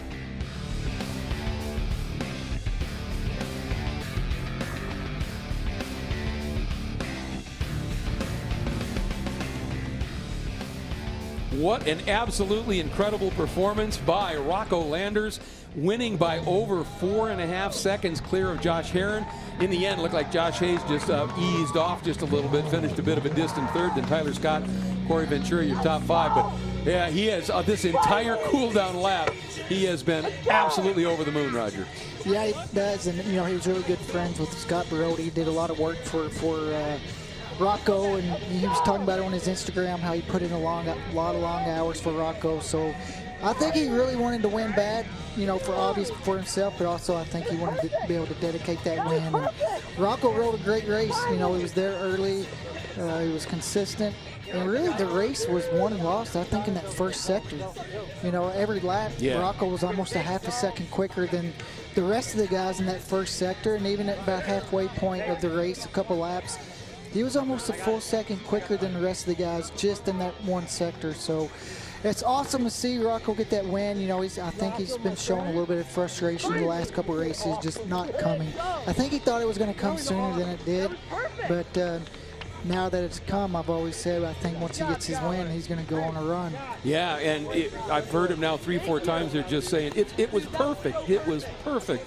Speaker 6: What an absolutely incredible performance by Rocco Landers, winning by over 4.5 seconds clear of Josh Herron. In the end, it looked like Josh Hayes just eased off just a little bit, finished a bit of a distant third than Tyler Scott, Corey Ventura, your top 5. But yeah, he has this entire cool-down lap, he has been absolutely over the moon, Roger.
Speaker 8: Yeah, he does, and he was really good friends with Scott Barodi. He did a lot of work for Rocco, and he was talking about it on his Instagram, how he put in a lot of long hours for Rocco. So I think he really wanted to win bad, for himself, but also I think he wanted to be able to dedicate that win. And Rocco rode a great race. He was there early. He was consistent. And really, the race was won and lost, I think, in that first sector. Every lap, Rocco was almost a half a second quicker than the rest of the guys in that first sector. And even at about halfway point of the race, a couple laps, he was almost a full second quicker than the rest of the guys just in that one sector. So it's awesome to see Rocco get that win. I think he's been showing a little bit of frustration the last couple races, just not coming. I think he thought it was going to come sooner than it did, but now that it's come, I've always said I think once he gets his win, he's going to go on a run. Yeah, and I've heard him now 3-4 times. They're just saying it was perfect. It was perfect.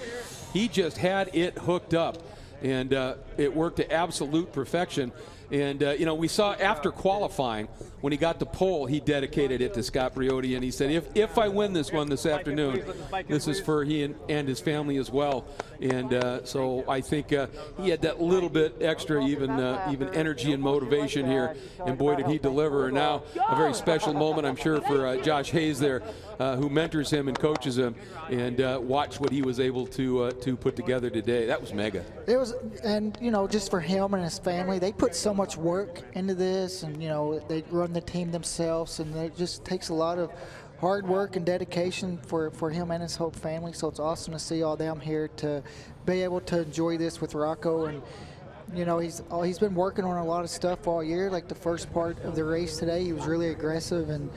Speaker 8: He just had it hooked up, and it worked to absolute perfection. And, we saw after qualifying, when he got the pole, he dedicated it to Scott Briodi, and he said, if I win this one this afternoon, this is for he and his family as well. And so I think he had that little bit extra even energy and motivation here, and boy, did he deliver. And now a very special moment, I'm sure, for Josh Hayes there, who mentors him and coaches him, and watch what he was able to put together today. That was mega. It was, and just for him and his family, they put so much work into this, and they run the team themselves, and it just takes a lot of hard work and dedication for him and his whole family. So it's awesome to see all them here to be able to enjoy this with Rocco. And he's been working on a lot of stuff all year. Like the first part of the race today, he was really aggressive, and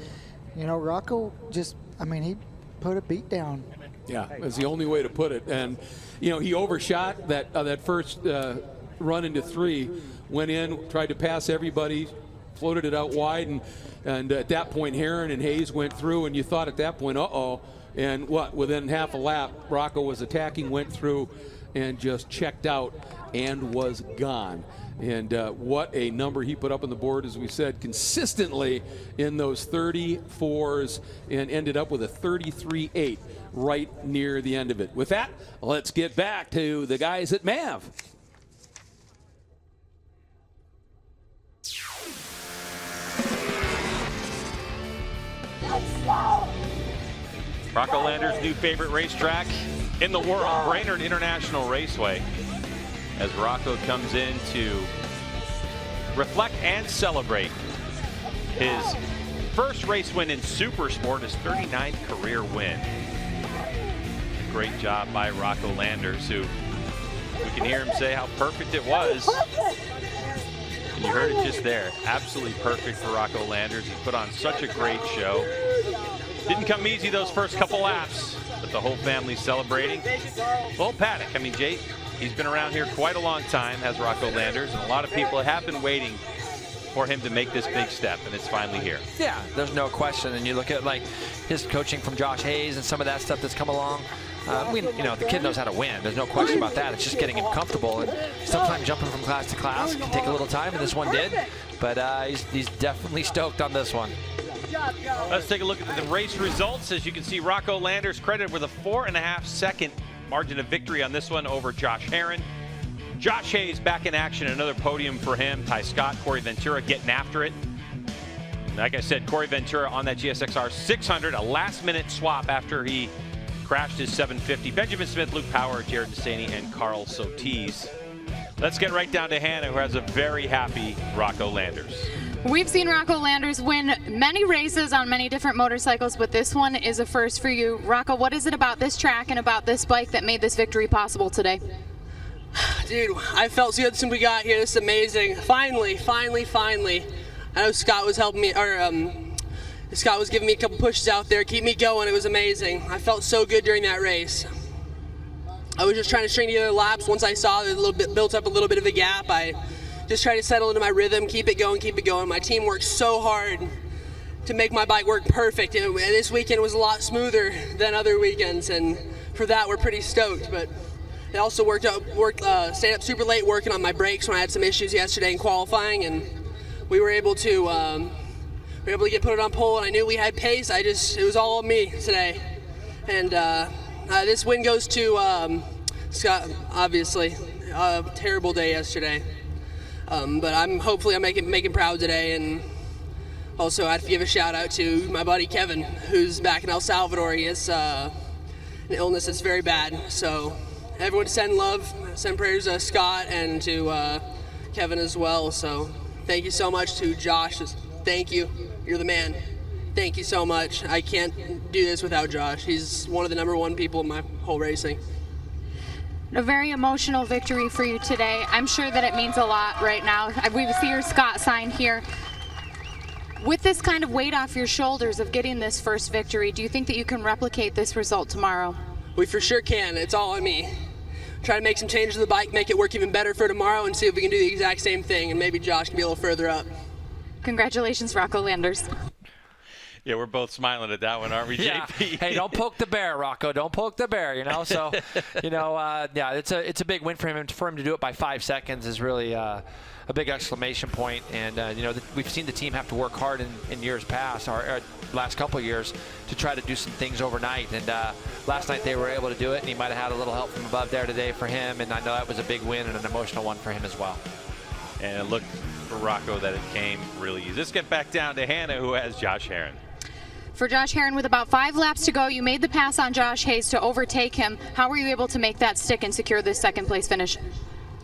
Speaker 8: Rocco just, he put a beat down. Yeah, that's the only way to put it. And he overshot that first run into 3, went in, tried to pass everybody, floated it out wide, and at that point Herron and Hayes went through, and you thought at that point, and within half a lap, Rocco was attacking, went through, and just checked out and was gone. And what a number he put up on the board, as we said, consistently in those 34s, and ended up with a 33.8 right near the end of it. With that, let's get back to the guys at MAV.
Speaker 2: Rocco Landers' new favorite racetrack in the world, Brainerd International Raceway, as Rocco comes in to reflect and celebrate his first race win in Supersport, his 39th career win. Great job by Rocco Landers, who we can hear him say how perfect it was. And you heard it just there. Absolutely perfect for Rocco Landers. He put on such a great show. Didn't come easy those first couple laps, but the whole family's celebrating. Well, Paddock, Jay, he's been around here quite a long time, has Rocco Landers, and a lot of people have been waiting for him to make this big step, and it's finally here. Yeah, there's no question. And you look at his coaching from Josh Hayes and some of that stuff that's come along. The kid knows how to win. There's no question about that. It's just getting him comfortable. And sometimes jumping from class to class can take a little time, and this one did. But he's definitely stoked on this one. Let's take a look at the race results. As you can see, Rocco Landers credited with a 4.5 second margin of victory on this one over Josh Herron. Josh Hayes back in action, another podium for him. Ty Scott, Corey Ventura getting after it. Like I said, Corey Ventura on that GSXR 600, a last-minute swap after he crashed his 750. Benjamin Smith, Luke Power, Jared Desaney, and Carl Sotis. Let's get right down to Hannah, who has a very happy Rocco Landers.
Speaker 4: We've seen Rocco Landers win many races on many different motorcycles, but this one is a first for you. Rocco, what is it about this track and about this bike that made this victory possible today?
Speaker 9: Dude, I felt so good since we got here. This is amazing. Finally. I know Scott was helping me, Scott was giving me a couple pushes out there, keep me going. It was amazing. I felt so good during that race. I was just trying to string together laps. Once I saw it built up a little bit of a gap, I just tried to settle into my rhythm, keep it going. My team worked so hard to make my bike work perfect. And this weekend was a lot smoother than other weekends, and for that we're pretty stoked. But I also stayed up super late working on my brakes when I had some issues yesterday in qualifying, and we were able to put it on pole, and I knew we had pace. It was all on me today. And this win goes to Scott, obviously. A terrible day yesterday. But hopefully I'm making proud today. And also I have to give a shout out to my buddy Kevin, who's back in El Salvador. He has an illness that's very bad. So everyone send love, send prayers to Scott and to Kevin as well. So thank you so much to Josh. Thank you. You're the man. Thank you so much. I can't do this without Josh. He's one of the #1 people in my whole racing.
Speaker 4: A very emotional victory for you today. I'm sure that it means a lot right now. We see your Scott sign here. With this kind of weight off your shoulders of getting this first victory, do you think that you can replicate this result tomorrow?
Speaker 9: We for sure can. It's all on me. Try to make some changes to the bike, make it work even better for tomorrow, and see if we can do the exact same thing, and maybe Josh can be a little further up.
Speaker 4: Congratulations, Rocco Landers.
Speaker 2: Yeah, we're both smiling at that one, aren't we,
Speaker 3: Yeah.
Speaker 2: JP?
Speaker 3: Hey, don't poke the bear, Rocco. Don't poke the bear, you know. So, yeah, it's a big win for him. For him to do it by 5 seconds is really a big exclamation point. And, we've seen the team have to work hard in years past, or last couple of years, to try to do some things overnight. And last night they were able to do it, and he might have had a little help from above there today for him. And I know that was a big win and an emotional one for him as well.
Speaker 2: And it looked for Rocco that it came really easy. Let's get back down to Hannah, who has Josh Herron.
Speaker 4: For Josh Herron, with about 5 laps to go, you made the pass on Josh Hayes to overtake him. How were you able to make that stick and secure this second place finish?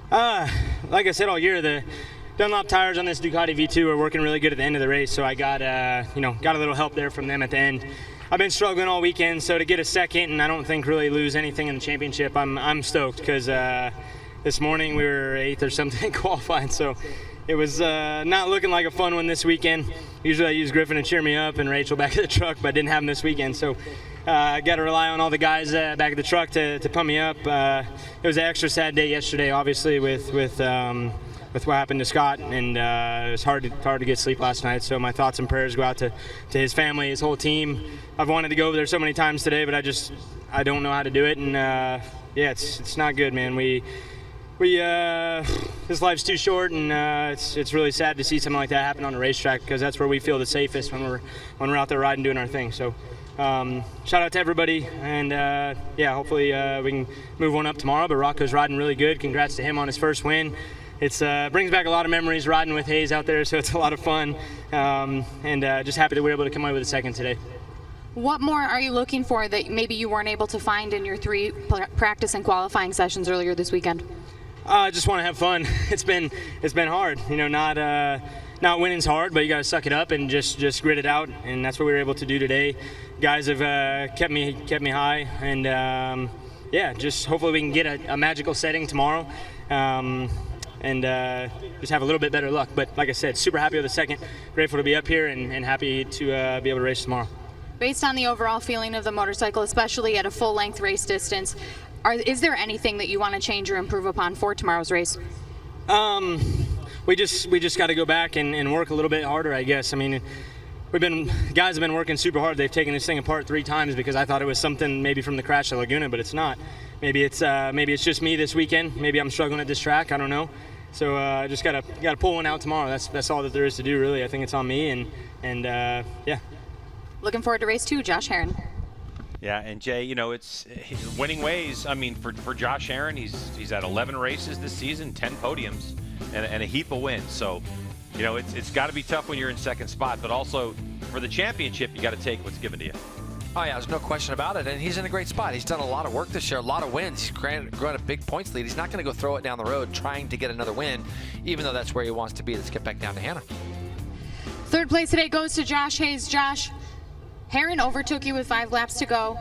Speaker 10: Like I said all year, the Dunlop tires on this Ducati V2 are working really good at the end of the race, so I got a little help there from them at the end. I've been struggling all weekend, so to get a second and I don't think really lose anything in the championship, I'm stoked, because this morning we were 8th or something in qualifying, so it was not looking like a fun one this weekend. Usually I use Griffin to cheer me up and Rachel back at the truck, but I didn't have them this weekend. So I got to rely on all the guys back at the truck to pump me up. It was an extra sad day yesterday, obviously, with what happened to Scott, and it was hard to get sleep last night. So my thoughts and prayers go out to his family, his whole team. I've wanted to go over there so many times today, but I don't know how to do it. And it's not good, man. This life's too short, and it's really sad to see something like that happen on a racetrack, because that's where we feel the safest when we're out there riding, doing our thing. So shout out to everybody, and hopefully we can move one up tomorrow. But Rocco's riding really good. Congrats to him on his first win. It's brings back a lot of memories riding with Hayes out there, so it's a lot of fun, and just happy that we were able to come away with a second today.
Speaker 4: What more are you looking for that maybe you weren't able to find in your 3 practice and qualifying sessions earlier this weekend?
Speaker 10: I just want to have fun. It's been hard, not winning's hard, but you got to suck it up and just grit it out, and that's what we were able to do today. Guys have kept me high, and just hopefully we can get a magical setting tomorrow, and just have a little bit better luck. But like I said, super happy with the second, grateful to be up here, and happy to be able to race tomorrow.
Speaker 4: Based on the overall feeling of the motorcycle, especially at a full-length race distance, is there anything that you want to change or improve upon for tomorrow's race?
Speaker 10: We just got to go back and work a little bit harder, I guess. I mean, guys have been working super hard. They've taken this thing apart 3 times because I thought it was something maybe from the crash at Laguna, but it's not. Maybe it's just me this weekend. Maybe I'm struggling at this track. I don't know. So just gotta pull one out tomorrow. That's all that there is to do, really. I think it's on me, and yeah.
Speaker 4: Looking forward to race 2, Josh Herron.
Speaker 2: Yeah, and Jay, it's winning ways. I mean, for Josh Herron, he's had 11 races this season, 10 podiums, and a heap of wins. So, it's got to be tough when you're in second spot, but also for the championship, you got to take what's given to you.
Speaker 3: Oh, yeah, there's no question about it, and he's in a great spot. He's done a lot of work this year, a lot of wins. He's grown a big points lead. He's not going to go throw it down the road trying to get another win, even though that's where he wants to be. Let's get back down to Hannah.
Speaker 4: 3rd place today goes to Josh Hayes. Josh, Herron overtook you with 5 laps to go.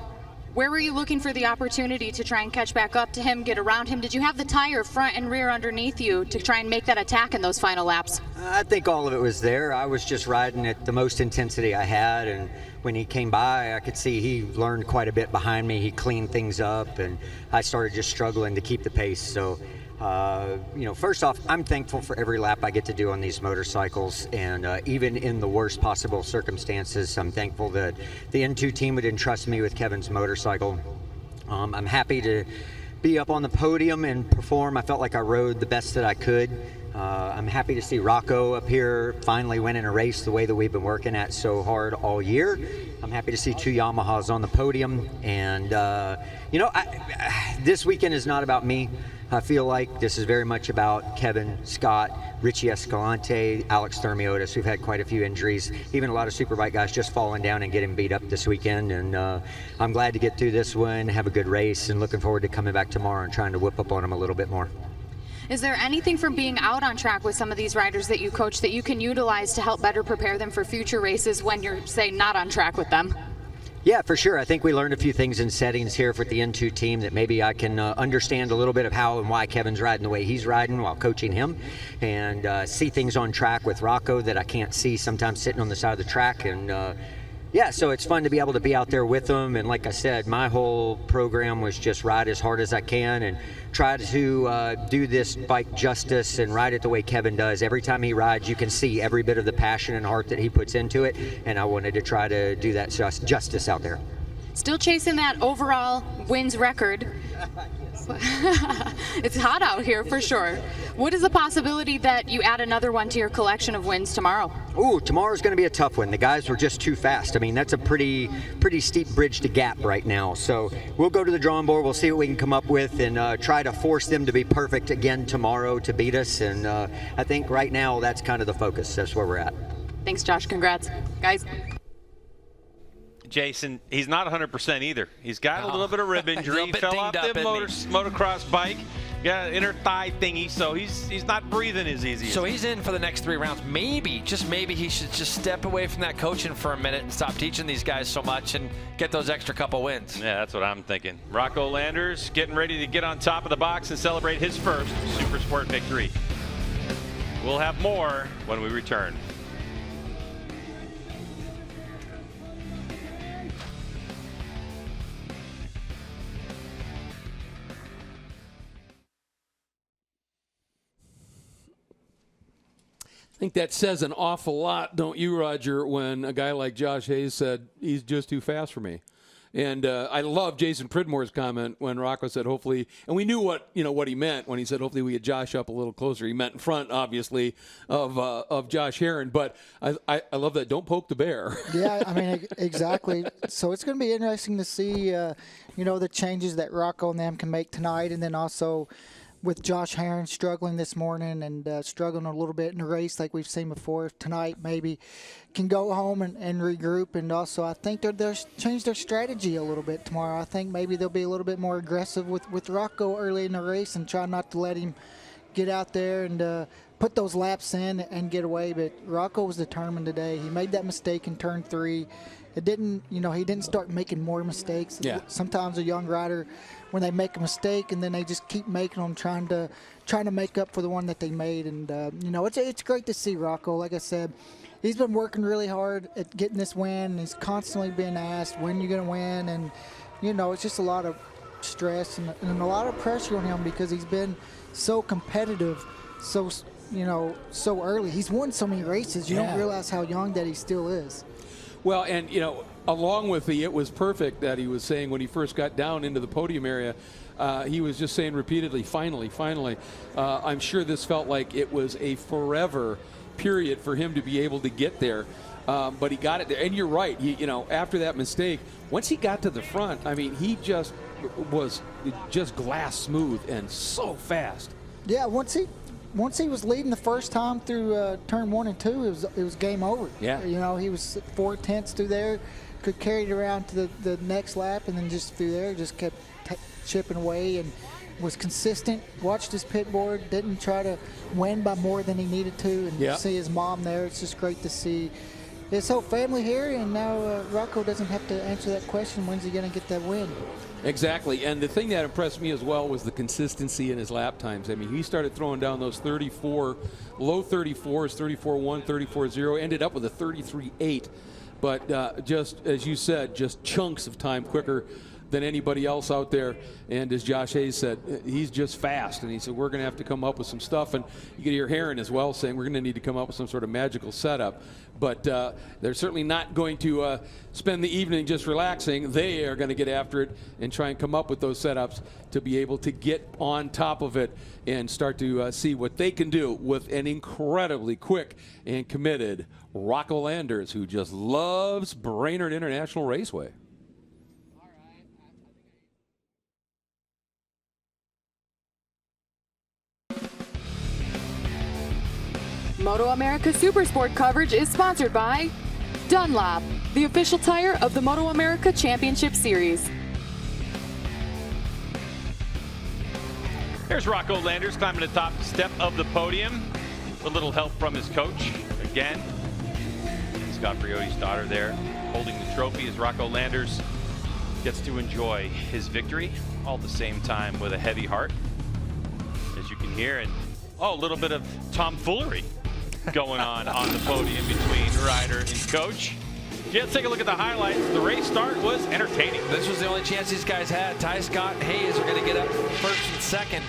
Speaker 4: Where were you looking for the opportunity to try and catch back up to him, get around him? Did you have the tire front and rear underneath you to try and make that attack in those final laps?
Speaker 5: I think all of it was there. I was just riding at the most intensity I had, and when he came by, I could see he learned quite a bit behind me. He cleaned things up, and I started just struggling to keep the pace. So First off, I'm thankful for every lap I get to do on these motorcycles, and even in the worst possible circumstances, I'm thankful that the N2 team would entrust me with Kevin's motorcycle. I'm happy to be up on the podium and perform. I felt like I rode the best that I could. I'm happy to see Rocco up here finally winning a race the way that we've been working at so hard all year. I'm happy to see 2 Yamahas on the podium. And, this weekend is not about me. I feel like this is very much about Kevin, Scott, Richie Escalante, Alex Thermiotis. We've had quite a few injuries, even a lot of Superbike guys just falling down and getting beat up this weekend. And I'm glad to get through this one, have a good race, and looking forward to coming back tomorrow and trying to whip up on them a little bit more.
Speaker 4: Is there anything from being out on track with some of these riders that you coach that you can utilize to help better prepare them for future races when you're, say, not on track with them?
Speaker 5: Yeah, for sure. I think we learned a few things in settings here for the N2 team that maybe I can understand a little bit of how and why Kevin's riding the way he's riding while coaching him, and see things on track with Rocco that I can't see sometimes sitting on the side of the track. And yeah, so it's fun to be able to be out there with them. And like I said, my whole program was just ride as hard as I can and try to do this bike justice and ride it the way Kevin does. Every time he rides, you can see every bit of the passion and heart that he puts into it. And I wanted to try to do that justice out there.
Speaker 4: Still chasing that overall wins record. It's hot out here for sure. What is the possibility that you add another one to your collection of wins tomorrow?
Speaker 5: Ooh, tomorrow's going to be a tough one. The guys were just too fast. I mean, that's a pretty steep bridge to gap right now. So we'll go to the drawing board. We'll see what we can come up with and try to force them to be perfect again tomorrow to beat us. And I think right now that's kind of the focus. That's where we're at.
Speaker 4: Thanks, Josh. Congrats, guys.
Speaker 2: Jason, he's not 100% either. He's got a little bit of rib injury. He fell off the motocross bike. Got an inner thigh thingy, so he's not breathing as easy.
Speaker 3: So he's in for the next 3 rounds. Maybe, just maybe, he should just step away from that coaching for a minute and stop teaching these guys so much and get those extra couple wins.
Speaker 2: Yeah, that's what I'm thinking. Rocco Landers getting ready to get on top of the box and celebrate his first Supersport victory. We'll have more when we return.
Speaker 6: I think that says an awful lot, don't you, Roger, when a guy like Josh Hayes said, he's just too fast for me. And I love Jason Pridmore's comment when Rocco said, hopefully, and we knew what he meant when he said, hopefully we get Josh up a little closer. He meant in front, obviously, of Josh Herron. But I love that. Don't poke the bear.
Speaker 8: Yeah, I mean, exactly. So it's going to be interesting to see, the changes that Rocco and them can make tonight, and then also with Josh Herron struggling this morning and struggling a little bit in the race like we've seen before, tonight maybe can go home and regroup. And also I think they'll change their strategy a little bit tomorrow. I think maybe they'll be a little bit more aggressive with Rocco early in the race and try not to let him get out there and put those laps in and get away. But Rocco was determined today. He made that mistake in turn 3. It didn't, he didn't start making more mistakes.
Speaker 6: Yeah.
Speaker 8: Sometimes a young rider, when they make a mistake and then they just keep making them, trying to make up for the one that they made. And it's great to see Rocco. Like I said, he's been working really hard at getting this win. And he's constantly being asked, when you're going to win? And it's just a lot of stress and a lot of pressure on him because he's been so competitive, so early. He's won so many races. You don't realize how young that he still is.
Speaker 6: Well, and, along with the it was perfect that he was saying when he first got down into the podium area, he was just saying repeatedly, finally. I'm sure this felt like it was a forever period for him to be able to get there. But he got it there. And you're right. After that mistake, once he got to the front, I mean, he just was just glass smooth and so fast.
Speaker 8: Yeah, once he was leading the first time through turn 1 and 2, it was game over.
Speaker 6: Yeah.
Speaker 8: He was 4/10 through there, could carry it around to the next lap, and then just through there, just kept chipping away and was consistent. Watched his pit board, didn't try to win by more than he needed to, and see his mom there. It's just great to see his whole family here, and now Rocco doesn't have to answer that question, when's he going to get that win?
Speaker 6: Exactly, and the thing that impressed me as well was the consistency in his lap times. I mean, he started throwing down those low 34s, 34.1, 34.0, ended up with a 33.8. But just, as you said, just chunks of time quicker than anybody else out there. And as Josh Hayes said, he's just fast. And he said, we're going to have to come up with some stuff. And you can hear Herron as well saying we're going to need to come up with some sort of magical setup. But they're certainly not going to spend the evening just relaxing. They are going to get after it and try and come up with those setups to be able to get on top of it and start to see what they can do with an incredibly quick and committed Rocco Landers, who just loves Brainerd International Raceway.
Speaker 7: MotoAmerica Supersport coverage is sponsored by Dunlop, the official tire of the MotoAmerica Championship Series.
Speaker 2: Here's Rocco Landers climbing the top step of the podium. A little help from his coach again. Scott Briotti's daughter there holding the trophy as Rocco Landers gets to enjoy his victory, all at the same time with a heavy heart, as you can hear. And a little bit of tomfoolery going on the podium between rider and coach. Let's take a look at the highlights. The race start was entertaining.
Speaker 3: This was the only chance these guys had. Ty Scott and Hayes are going to get up first and second.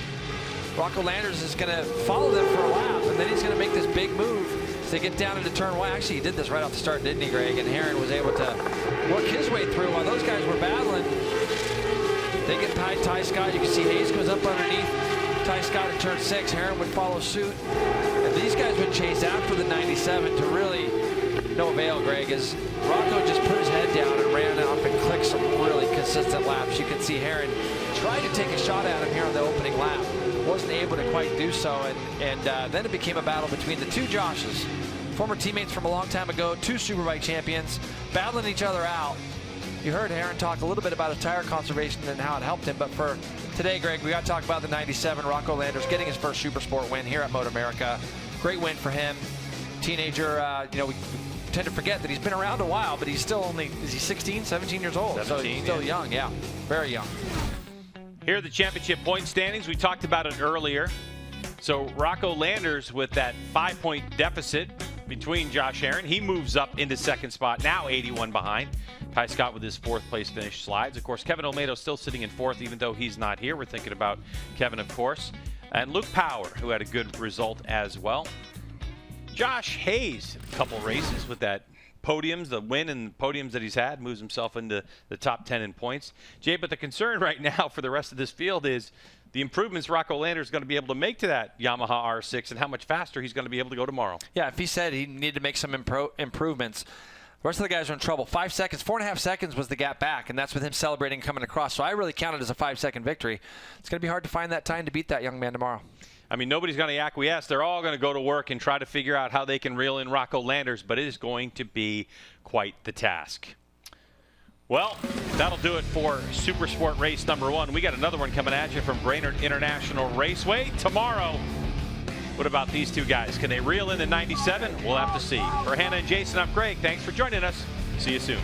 Speaker 3: Rocco Landers is going to follow them for a lap, and then he's going to make this big move as they get down into turn one. Actually, he did this right off the start, didn't he, Greg? And Herron was able to work his way through while those guys were battling. They get Ty Scott. You can see Hayes goes up underneath Ty Scott at turn 6. Herron would follow suit. And these guys would chase after the 97 to really no avail, Greg, as Rocco just put his head down and ran off and clicked some really consistent laps. You can see Herron tried to take a shot at him here on the opening lap. Wasn't able to quite do so, and then it became a battle between the two Joshes, former teammates from a long time ago, two Superbike champions, battling each other out. You heard Herron talk a little bit about his tire conservation and how it helped him, but for today, Greg, we got to talk about the 97, Rocco Landers getting his first Supersport win here at MotoAmerica. Great win for him. Teenager, we tend to forget that he's been around a while, but he's still only, is he 16, 17 years old?
Speaker 2: 17,
Speaker 3: so he's still young, yeah, very young.
Speaker 2: Here are the championship point standings. We talked about it earlier. So Rocco Landers with that 5-point deficit between Josh Herron. He moves up into second spot, now 81 behind. Ty Scott with his 4th place finish slides. Of course, Kevin Olmedo still sitting in 4th, even though he's not here. We're thinking about Kevin, of course. And Luke Power, who had a good result as well. Josh Hayes, a couple races with that podiums, the win and podiums that he's had, moves himself into the top 10 in points. Jay, but the concern right now for the rest of this field is the improvements Rocco Landers is going to be able to make to that Yamaha R6 and how much faster he's going to be able to go tomorrow. Yeah,
Speaker 3: if he said he needed to make some improvements, the rest of the guys are in trouble. 5 seconds, 4.5 seconds was the gap back, and that's with him celebrating coming across. So I really counted as a 5-second victory. It's going to be hard to find that time to beat that young man tomorrow.
Speaker 2: I mean, nobody's going to acquiesce. They're all going to go to work and try to figure out how they can reel in Rocco Landers, but it is going to be quite the task. Well, that'll do it for Supersport race number 1. We got another one coming at you from Brainerd International Raceway tomorrow. What about these two guys? Can they reel in the 97? We'll have to see. For Hannah and Jason, I'm Greg. Thanks for joining us. See you soon.